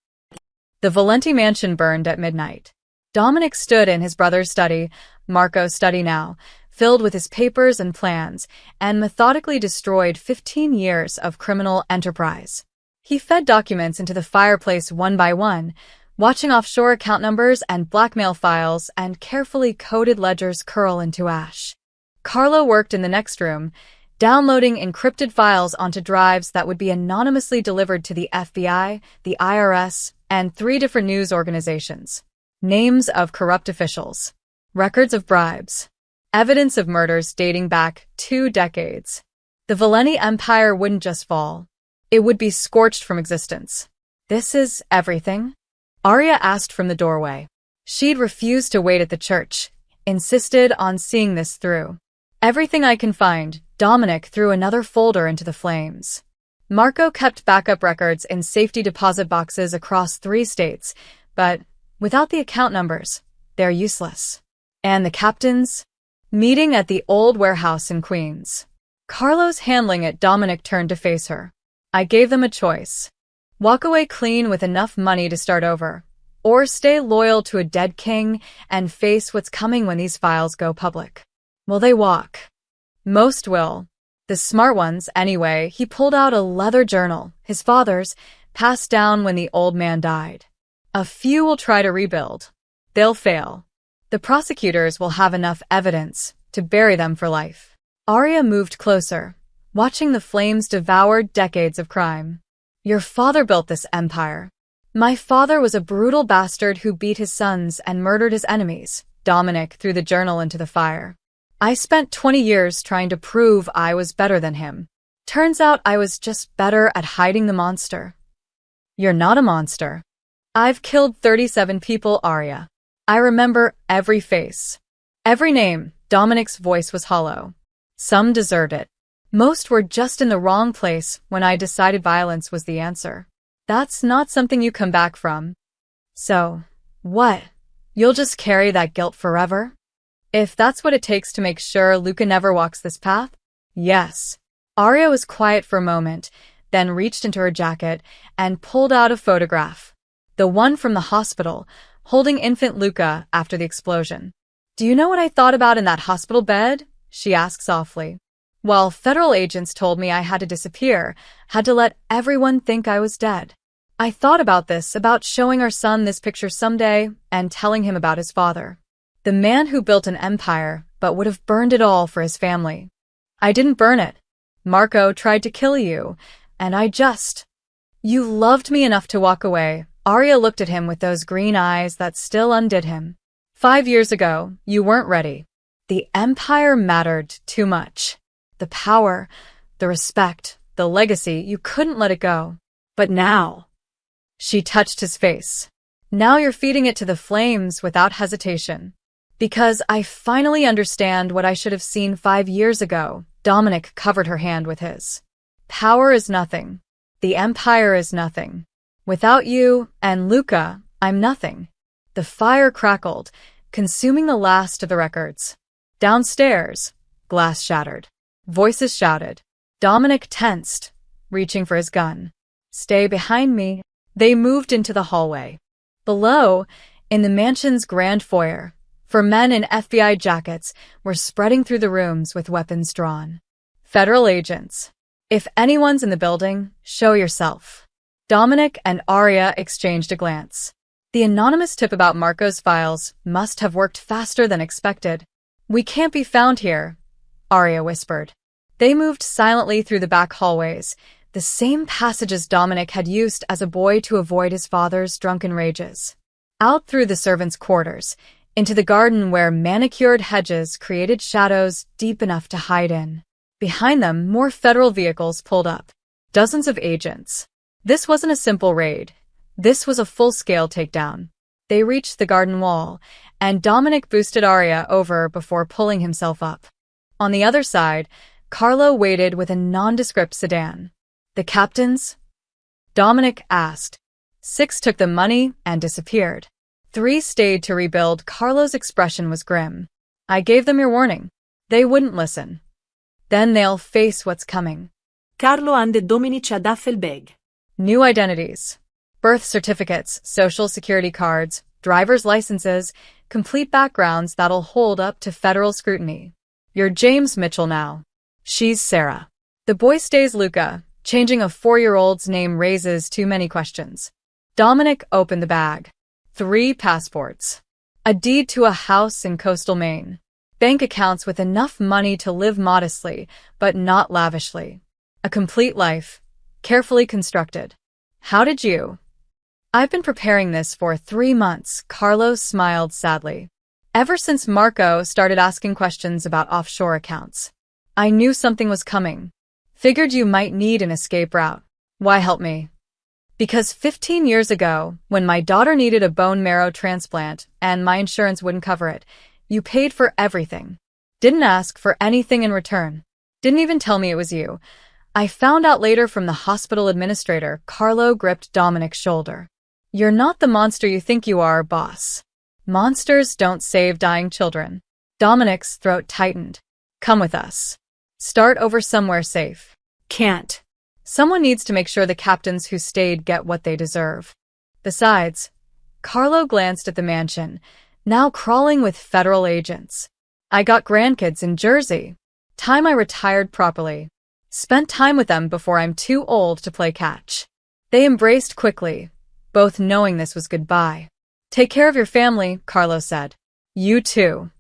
The Valenti mansion burned at midnight. Dominic stood in his brother's study, Marco's study now, filled with his papers and plans, and methodically destroyed 15 years of criminal enterprise. He fed documents into the fireplace one by one, watching offshore account numbers and blackmail files and carefully coded ledgers curl into ash. Carlo worked in the next room, downloading encrypted files onto drives that would be anonymously delivered to the FBI, the IRS, and 3 different news organizations. Names of corrupt officials, records of bribes, evidence of murders dating back 2 decades. The Valenti Empire wouldn't just fall. It would be scorched from existence. "This is everything?" Arya asked from the doorway. She'd refused to wait at the church, insisted on seeing this through. "Everything I can find." Dominic threw another folder into the flames. Marco kept backup records in safety deposit boxes across 3 states, but without the account numbers, they're useless. "And the captains?" Meeting at the old warehouse in Queens. Carlo's handling it. Dominic turned to face her. "I gave them a choice. Walk away clean with enough money to start over, or stay loyal to a dead king and face what's coming when these files go public. Will they walk? Most will. The smart ones, anyway." He pulled out a leather journal, his father's, passed down when the old man died. "A few will try to rebuild. They'll fail. The prosecutors will have enough evidence to bury them for life." Arya moved closer, watching the flames devour decades of crime. "Your father built this empire." "My father was a brutal bastard who beat his sons and murdered his enemies." Dominic threw the journal into the fire. "I spent 20 years trying to prove I was better than him. Turns out I was just better at hiding the monster." "You're not a monster." "I've killed 37 people, Arya. I remember every face. Every name." Dominic's voice was hollow. "Some deserved it. Most were just in the wrong place when I decided violence was the answer. That's not something you come back from." "So, what? You'll just carry that guilt forever?" "If that's what it takes to make sure Luca never walks this path, yes." Arya was quiet for a moment, then reached into her jacket and pulled out a photograph. The one from the hospital, holding infant Luca after the explosion. "Do you know what I thought about in that hospital bed?" she asked softly. "While federal agents told me I had to disappear, had to let everyone think I was dead. I thought about this, about showing our son this picture someday and telling him about his father. The man who built an empire but would have burned it all for his family. I didn't burn it. Marco tried to kill you, and You loved me enough to walk away." Arya looked at him with those green eyes that still undid him. 5 years ago, you weren't ready. The empire mattered too much. The power, the respect, the legacy, you couldn't let it go. But now..." She touched his face. "Now you're feeding it to the flames without hesitation. Because I finally understand what I should have seen 5 years ago." Dominic covered her hand with his. "Power is nothing. The empire is nothing. Without you and Luca, I'm nothing." The fire crackled, consuming the last of the records. Downstairs, glass shattered. Voices shouted. Dominic tensed, reaching for his gun. "Stay behind me." They moved into the hallway. Below, in the mansion's grand foyer, 4 men in FBI jackets were spreading through the rooms with weapons drawn. Federal agents. "If anyone's in the building, show yourself." Dominic and Arya exchanged a glance. The anonymous tip about Marco's files must have worked faster than expected. "We can't be found here," Arya whispered. They moved silently through the back hallways, the same passages Dominic had used as a boy to avoid his father's drunken rages. Out through the servants' quarters, into the garden where manicured hedges created shadows deep enough to hide in. Behind them, more federal vehicles pulled up. Dozens of agents. This wasn't a simple raid. This was a full-scale takedown. They reached the garden wall, and Dominic boosted Arya over before pulling himself up. On the other side, Carlo waited with a nondescript sedan. The captains? Dominic asked. 6 took the money and disappeared. 3 stayed to rebuild. Carlo's expression was grim. I gave them your warning. They wouldn't listen. Then they'll face what's coming. Carlo ande Dominic ad Affelbeg. New identities. Birth certificates, social security cards, driver's licenses, complete backgrounds that'll hold up to federal scrutiny. You're James Mitchell now. She's Sarah. The boy stays Luca. Changing a 4-year-old's name raises too many questions. Dominic opened the bag. 3 passports. A deed to a house in coastal Maine. Bank accounts with enough money to live modestly, but not lavishly. A complete life. Carefully constructed. How did you? I've been preparing this for 3 months, Carlo smiled sadly. Ever since Marco started asking questions about offshore accounts. I knew something was coming. Figured you might need an escape route. Why help me? Because 15 years ago, when my daughter needed a bone marrow transplant and my insurance wouldn't cover it, you paid for everything. Didn't ask for anything in return. Didn't even tell me it was you. I found out later from the hospital administrator. Carlo gripped Dominic's shoulder. You're not the monster you think you are, boss. Monsters don't save dying children. Dominic's throat tightened. Come with us. Start over somewhere safe. Can't. Someone needs to make sure the captains who stayed get what they deserve. Besides, Carlo glanced at the mansion, now crawling with federal agents. I got grandkids in Jersey. Time I retired properly. Spent time with them before I'm too old to play catch. They embraced quickly, both knowing this was goodbye. Take care of your family, Carlo said. You too.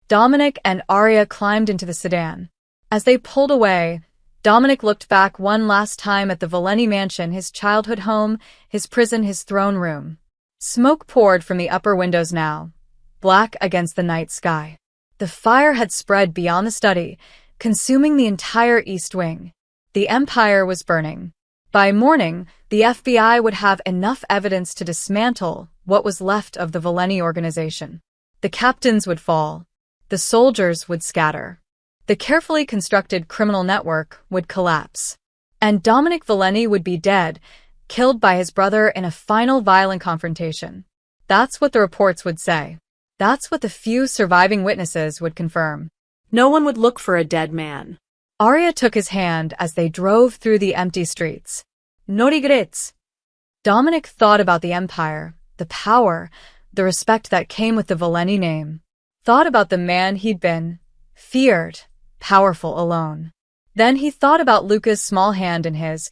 Dominic and Arya climbed into the sedan. As they pulled away, Dominic looked back one last time at the Valeni mansion, his childhood home, his prison, his throne room. Smoke poured from the upper windows now, black against the night sky. The fire had spread beyond the study, consuming the entire east wing. The empire was burning. By morning, the FBI would have enough evidence to dismantle what was left of the Valeni organization. The captains would fall. The soldiers would scatter. The carefully constructed criminal network would collapse. And Dominic Valeni would be dead, killed by his brother in a final violent confrontation. That's what the reports would say. That's what the few surviving witnesses would confirm. No one would look for a dead man. Arya took his hand as they drove through the empty streets. No regrets. Dominic thought about the empire, the power, the respect that came with the Valeni name. Thought about the man he'd been. Feared. Powerful alone. Then he thought about Luca's small hand in his,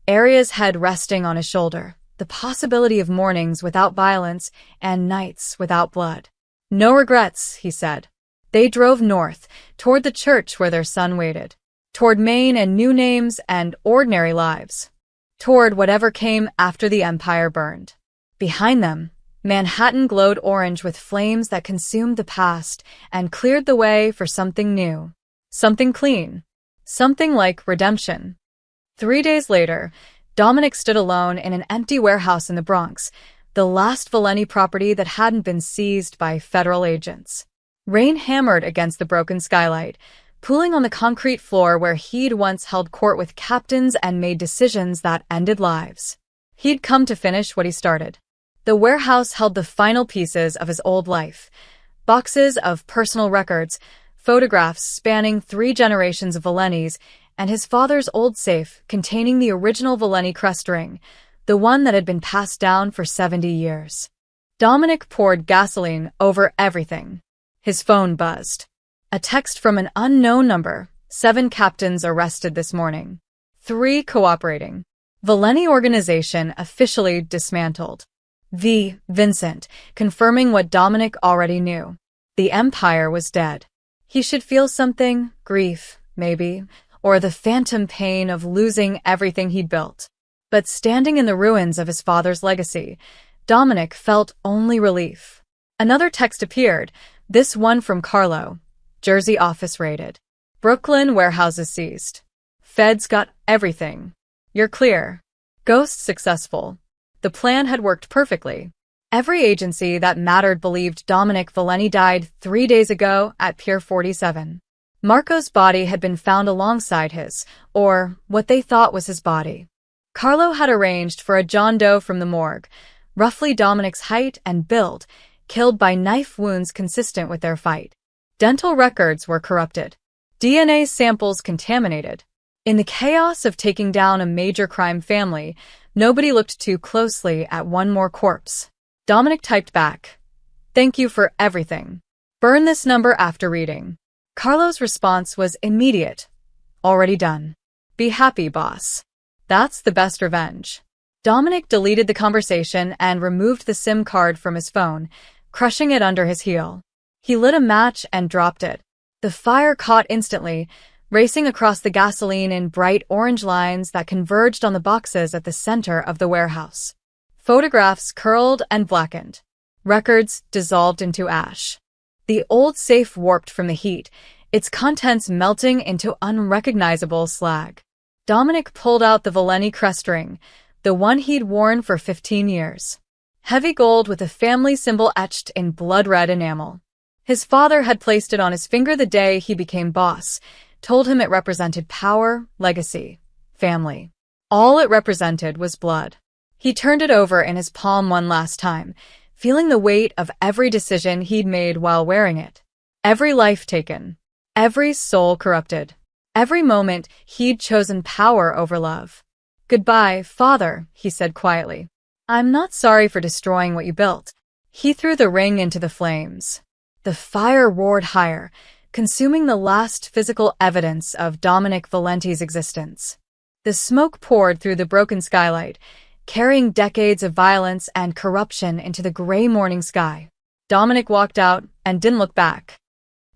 Arya's head resting on his shoulder, the possibility of mornings without violence and nights without blood. No regrets, he said. They drove north, toward the church where their son waited, toward Maine and new names and ordinary lives, toward whatever came after the empire burned. Behind them, Manhattan glowed orange with flames that consumed the past and cleared the way for something new. Something clean. Something like redemption. 3 days later, Dominic stood alone in an empty warehouse in the Bronx, the last Valeni property that hadn't been seized by federal agents. Rain hammered against the broken skylight, pooling on the concrete floor where he'd once held court with captains and made decisions that ended lives. He'd come to finish what he started. The warehouse held the final pieces of his old life. Boxes of personal records, photographs spanning 3 generations of Valenis, and his father's old safe containing the original Valeni crest ring, the one that had been passed down for 70 years. Dominic poured gasoline over everything. His phone buzzed. A text from an unknown number. 7 captains arrested this morning. 3 cooperating. Valeni organization officially dismantled. V. Vincent, confirming what Dominic already knew. The empire was dead. He should feel something, grief, maybe, or the phantom pain of losing everything he'd built. But standing in the ruins of his father's legacy, Dominic felt only relief. Another text appeared, this one from Carlo. Jersey office raided. Brooklyn warehouses seized. Feds got everything. You're clear. Ghost successful. The plan had worked perfectly. Every agency that mattered believed Dominic Valenti died 3 days ago at Pier 47. Marco's body had been found alongside his, or what they thought was his body. Carlo had arranged for a John Doe from the morgue, roughly Dominic's height and build, killed by knife wounds consistent with their fight. Dental records were corrupted. DNA samples contaminated. In the chaos of taking down a major crime family, nobody looked too closely at one more corpse. Dominic typed back, "Thank you for everything. Burn this number after reading." Carlo's response was immediate. "Already done. Be happy, boss. That's the best revenge." Dominic deleted the conversation and removed the SIM card from his phone, crushing it under his heel. He lit a match and dropped it. The fire caught instantly, racing across the gasoline in bright orange lines that converged on the boxes at the center of the warehouse. Photographs curled and blackened. Records dissolved into ash. The old safe warped from the heat, its contents melting into unrecognizable slag. Dominic pulled out the Valenti crest ring, the one he'd worn for 15 years. Heavy gold with a family symbol etched in blood-red enamel. His father had placed it on his finger the day he became boss, told him it represented power, legacy, family. All it represented was blood. He turned it over in his palm one last time, feeling the weight of every decision he'd made while wearing it. Every life taken. Every soul corrupted. Every moment he'd chosen power over love. "Goodbye, father," he said quietly. "I'm not sorry for destroying what you built." He threw the ring into the flames. The fire roared higher, consuming the last physical evidence of Dominic Valenti's existence. The smoke poured through the broken skylight, carrying decades of violence and corruption into the gray morning sky. Dominic walked out and didn't look back.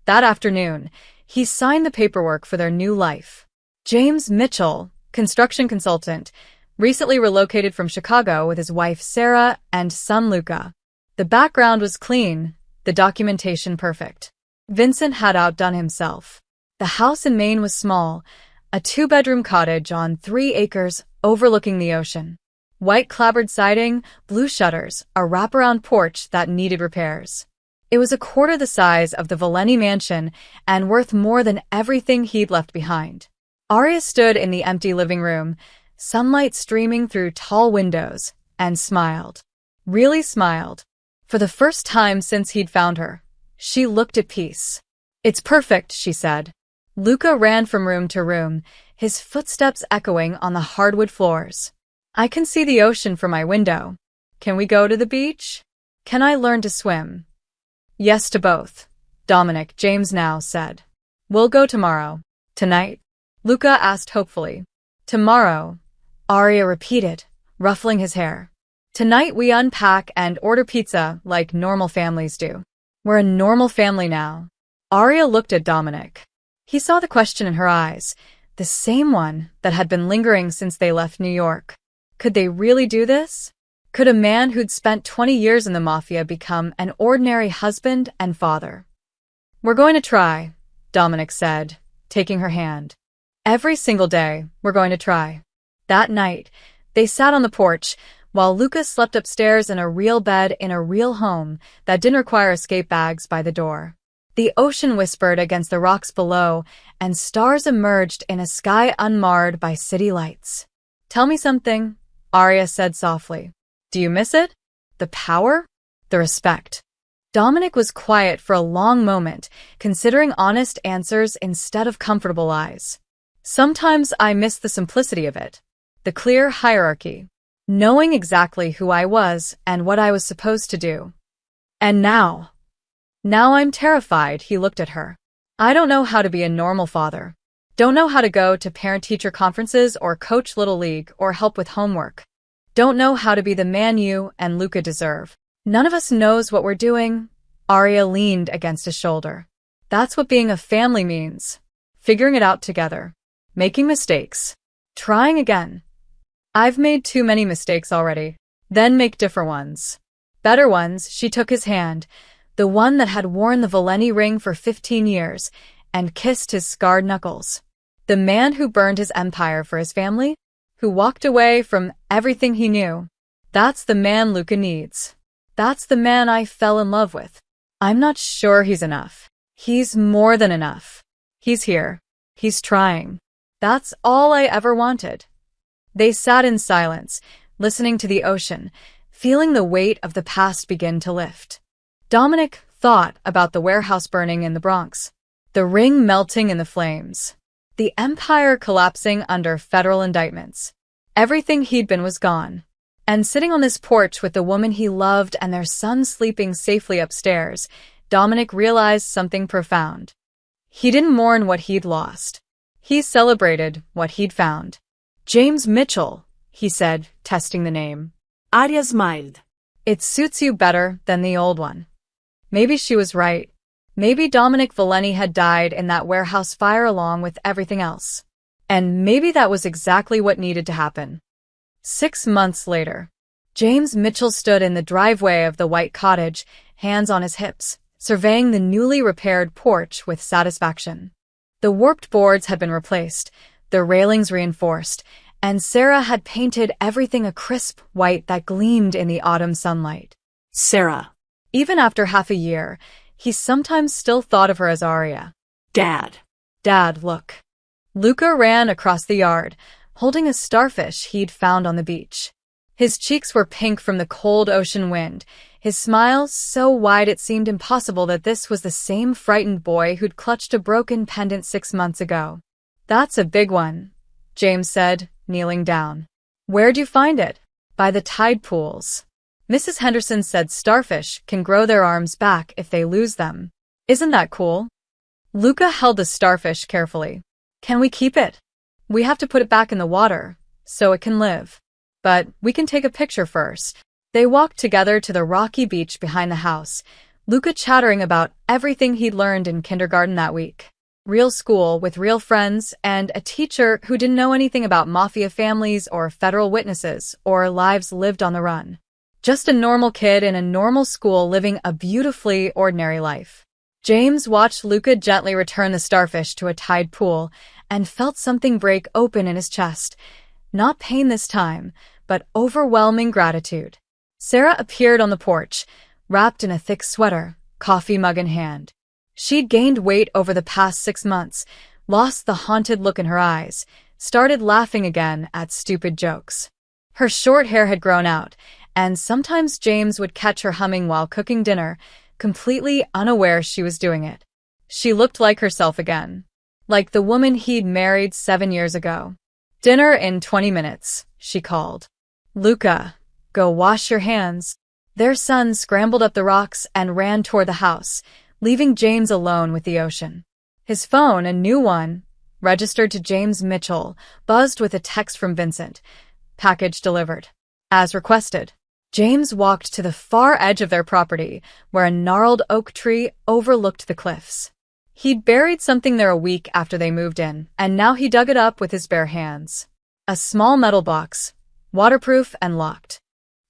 That afternoon, he signed the paperwork for their new life. James Mitchell, construction consultant, recently relocated from Chicago with his wife Sarah and son Luca. The background was clean, the documentation perfect. Vincent had outdone himself. The house in Maine was small, a 2-bedroom cottage on 3 acres overlooking the ocean. White clapboard siding, blue shutters, a wraparound porch that needed repairs. It was a quarter the size of the Valenti mansion and worth more than everything he'd left behind. Arya stood in the empty living room, sunlight streaming through tall windows, and smiled. Really smiled. For the first time since he'd found her, she looked at peace. "It's perfect," she said. Luca ran from room to room, his footsteps echoing on the hardwood floors. "I can see the ocean from my window. Can we go to the beach? Can I learn to swim?" "Yes to both," Dominic, James now said. "We'll go tomorrow." "Tonight?" Luca asked hopefully. "Tomorrow," Arya repeated, ruffling his hair. "Tonight we unpack and order pizza like normal families do." "We're a normal family now." Arya looked at Dominic. He saw the question in her eyes, the same one that had been lingering since they left New York. Could they really do this? Could a man who'd spent 20 years in the Mafia become an ordinary husband and father? "We're going to try," Dominic said, taking her hand. "Every single day, we're going to try." That night, they sat on the porch, while Lucas slept upstairs in a real bed in a real home that didn't require escape bags by the door. The ocean whispered against the rocks below, and stars emerged in a sky unmarred by city lights. "Tell me something," Arya said softly. "Do you miss it? The power? The respect?" Dominic was quiet for a long moment, considering honest answers instead of comfortable lies. "Sometimes I miss the simplicity of it. The clear hierarchy. Knowing exactly who I was and what I was supposed to do. And now I'm terrified," he looked at her. "I don't know how to be a normal father. Don't know how to go to parent-teacher conferences or coach Little League or help with homework. Don't know how to be the man you and Luca deserve. None of us knows what we're doing." Arya leaned against his shoulder. "That's what being a family means. Figuring it out together. Making mistakes. Trying again. I've made too many mistakes already. Then make different ones. Better ones. She took his hand, the one that had worn the Valeni ring for 15 years, and kissed his scarred knuckles. The man who burned his empire for his family? Who walked away from everything he knew. That's the man Luca needs. That's the man I fell in love with. I'm not sure he's enough. He's more than enough. He's here. He's trying. That's all I ever wanted. They sat in silence, listening to the ocean, feeling the weight of the past begin to lift. Dominic thought about the warehouse burning in the Bronx, the ring melting in the flames, the empire collapsing under federal indictments. Everything he'd been was gone. And sitting on this porch with the woman he loved and their son sleeping safely upstairs, Dominic realized something profound. He didn't mourn what he'd lost. He celebrated what he'd found. James Mitchell, he said, testing the name. Arya smiled. It suits you better than the old one. Maybe she was right. Maybe Dominic Valeni had died in that warehouse fire along with everything else. And maybe that was exactly what needed to happen. 6 months later, James Mitchell stood in the driveway of the white cottage, hands on his hips, surveying the newly repaired porch with satisfaction. The warped boards had been replaced, the railings reinforced, and Sarah had painted everything a crisp white that gleamed in the autumn sunlight. Sarah. Even after half a year, he sometimes still thought of her as Arya. Dad. Dad, look. Luca ran across the yard, holding a starfish he'd found on the beach. His cheeks were pink from the cold ocean wind, his smile so wide it seemed impossible that this was the same frightened boy who'd clutched a broken pendant 6 months ago. That's a big one, James said, kneeling down. Where'd you find it? By the tide pools. Mrs. Henderson said starfish can grow their arms back if they lose them. Isn't that cool? Luca held the starfish carefully. Can we keep it? We have to put it back in the water, so it can live. But we can take a picture first. They walked together to the rocky beach behind the house, Luca chattering about everything he'd learned in kindergarten that week. Real school with real friends and a teacher who didn't know anything about Mafia families or federal witnesses or lives lived on the run. Just a normal kid in a normal school living a beautifully ordinary life. James watched Luca gently return the starfish to a tide pool and felt something break open in his chest. Not pain this time, but overwhelming gratitude. Sarah appeared on the porch, wrapped in a thick sweater, coffee mug in hand. She'd gained weight over the past 6 months, lost the haunted look in her eyes, started laughing again at stupid jokes. Her short hair had grown out, and sometimes James would catch her humming while cooking dinner, completely unaware she was doing it. She looked like herself again. Like the woman he'd married 7 years ago. Dinner in 20 minutes, she called. Luca, go wash your hands. Their son scrambled up the rocks and ran toward the house, leaving James alone with the ocean. His phone, a new one, registered to James Mitchell, buzzed with a text from Vincent. Package delivered. As requested. James walked to the far edge of their property, where a gnarled oak tree overlooked the cliffs. He'd buried something there a week after they moved in, and now he dug it up with his bare hands. A small metal box, waterproof and locked.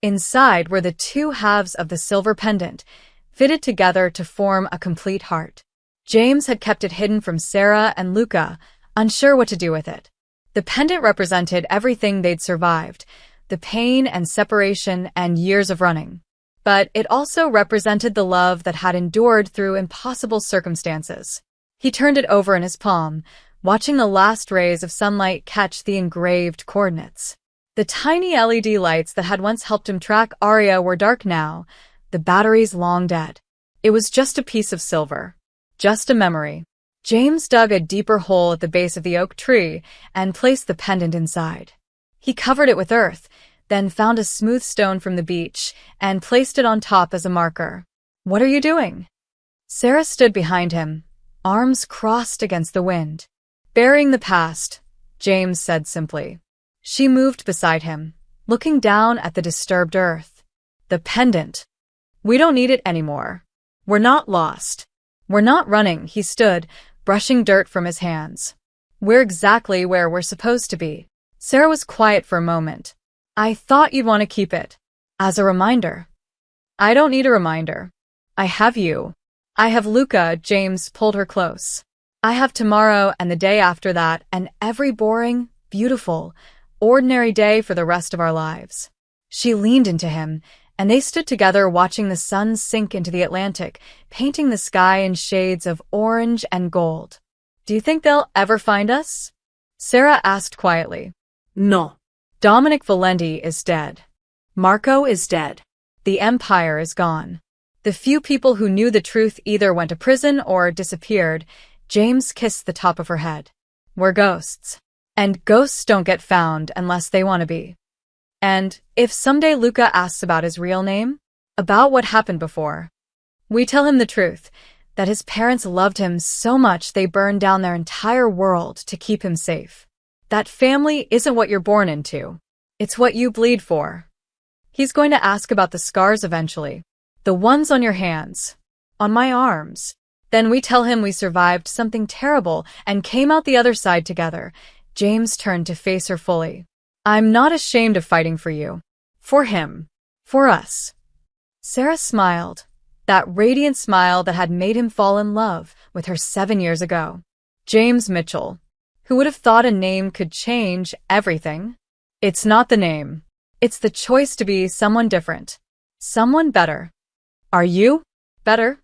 Inside were the 2 halves of the silver pendant, fitted together to form a complete heart. James had kept it hidden from Sarah and Luca, unsure what to do with it. The pendant represented everything they'd survived, the pain and separation and years of running. But it also represented the love that had endured through impossible circumstances. He turned it over in his palm, watching the last rays of sunlight catch the engraved coordinates. The tiny LED lights that had once helped him track Arya were dark now, the batteries long dead. It was just a piece of silver. Just a memory. James dug a deeper hole at the base of the oak tree and placed the pendant inside. He covered it with earth, then found a smooth stone from the beach and placed it on top as a marker. What are you doing? Sarah stood behind him, arms crossed against the wind. Burying the past, James said simply. She moved beside him, looking down at the disturbed earth. The pendant. We don't need it anymore. We're not lost. We're not running, he stood, brushing dirt from his hands. We're exactly where we're supposed to be. Sarah was quiet for a moment. I thought you'd want to keep it. As a reminder. I don't need a reminder. I have you. I have Luca. James pulled her close. I have tomorrow and the day after that and every boring, beautiful, ordinary day for the rest of our lives. She leaned into him, and they stood together watching the sun sink into the Atlantic, painting the sky in shades of orange and gold. Do you think they'll ever find us? Sarah asked quietly. No. Dominic Valenti is dead. Marco is dead. The empire is gone. The few people who knew the truth either went to prison or disappeared. James kissed the top of her head. We're ghosts. And ghosts don't get found unless they want to be. And if someday Luca asks about his real name, about what happened before, we tell him the truth, that his parents loved him so much they burned down their entire world to keep him safe. That family isn't what you're born into. It's what you bleed for. He's going to ask about the scars eventually. The ones on your hands. On my arms. Then we tell him we survived something terrible and came out the other side together. James turned to face her fully. I'm not ashamed of fighting for you. For him. For us. Sarah smiled. That radiant smile that had made him fall in love with her 7 years ago. James Mitchell. Who would have thought a name could change everything? It's not the name. It's the choice to be someone different. Someone better. Are you better?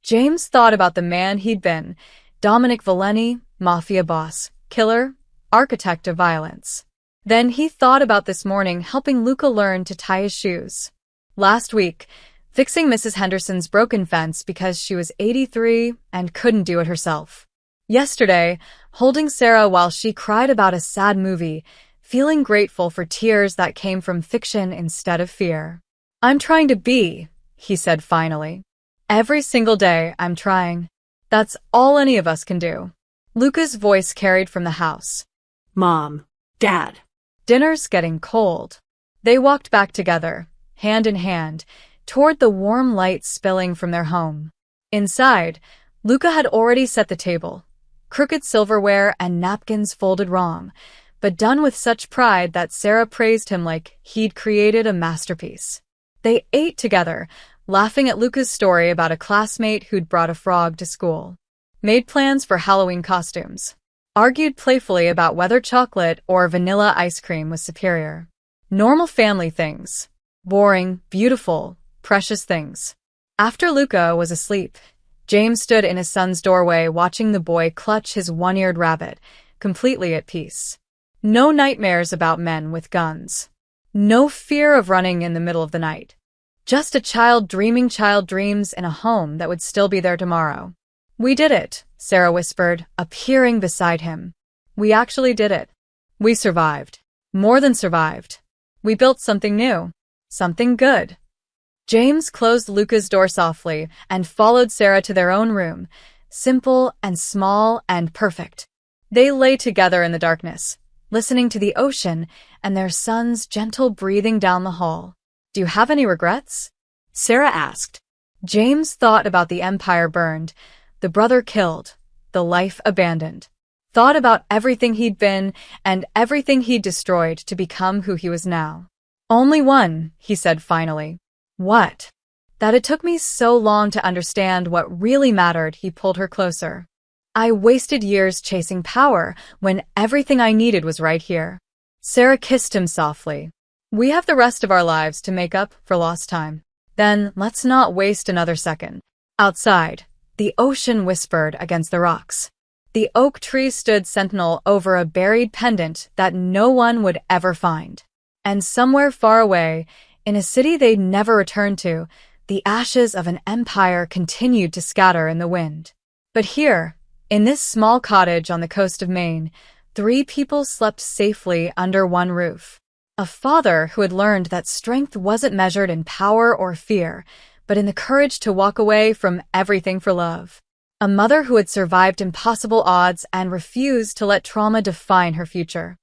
James thought about the man he'd been. Dominic Valenti, Mafia boss, killer, architect of violence. Then he thought about this morning helping Luca learn to tie his shoes. Last week, fixing Mrs. Henderson's broken fence because she was 83 and couldn't do it herself. Yesterday, holding Sarah while she cried about a sad movie, feeling grateful for tears that came from fiction instead of fear. I'm trying to be, he said finally. Every single day, I'm trying. That's all any of us can do. Luca's voice carried from the house. Mom. Dad. Dinner's getting cold. They walked back together, hand in hand, toward the warm light spilling from their home. Inside, Luca had already set the table. Crooked silverware and napkins folded wrong, but done with such pride that Sarah praised him like he'd created a masterpiece. They ate together, laughing at Luca's story about a classmate who'd brought a frog to school. Made plans for Halloween costumes. Argued playfully about whether chocolate or vanilla ice cream was superior. Normal family things. Boring, beautiful, precious things. After Luca was asleep, James stood in his son's doorway watching the boy clutch his one-eared rabbit, completely at peace. No nightmares about men with guns. No fear of running in the middle of the night. Just a child dreams in a home that would still be there tomorrow. We did it, Sarah whispered, appearing beside him. We actually did it. We survived. More than survived. We built something new. Something good. James closed Luca's door softly and followed Sarah to their own room, simple and small and perfect. They lay together in the darkness, listening to the ocean and their son's gentle breathing down the hall. Do you have any regrets? Sarah asked. James thought about the empire burned, the brother killed, the life abandoned. Thought about everything he'd been and everything he'd destroyed to become who he was now. Only one, he said finally. What? That it took me so long to understand what really mattered. He pulled her closer. I wasted years chasing power when everything I needed was right here. Sarah kissed him softly. We have the rest of our lives to make up for lost time. Then let's not waste another second. Outside, the ocean whispered against the rocks. The oak tree stood sentinel over a buried pendant that no one would ever find. And somewhere far away, in a city they'd never return to, the ashes of an empire continued to scatter in the wind. But here, in this small cottage on the coast of Maine, 3 people slept safely under one roof. A father who had learned that strength wasn't measured in power or fear, but in the courage to walk away from everything for love. A mother who had survived impossible odds and refused to let trauma define her future.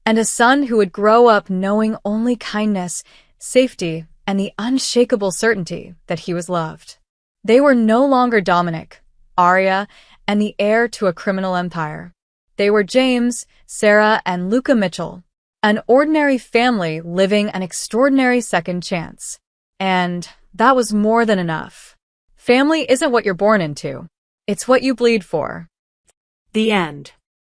And a son who would grow up knowing only kindness, safety, and the unshakable certainty that he was loved. They were no longer Dominic, Arya, and the heir to a criminal empire. They were James, Sarah, and Luca Mitchell, an ordinary family living an extraordinary second chance. And that was more than enough. Family isn't what you're born into. It's what you bleed for. The end.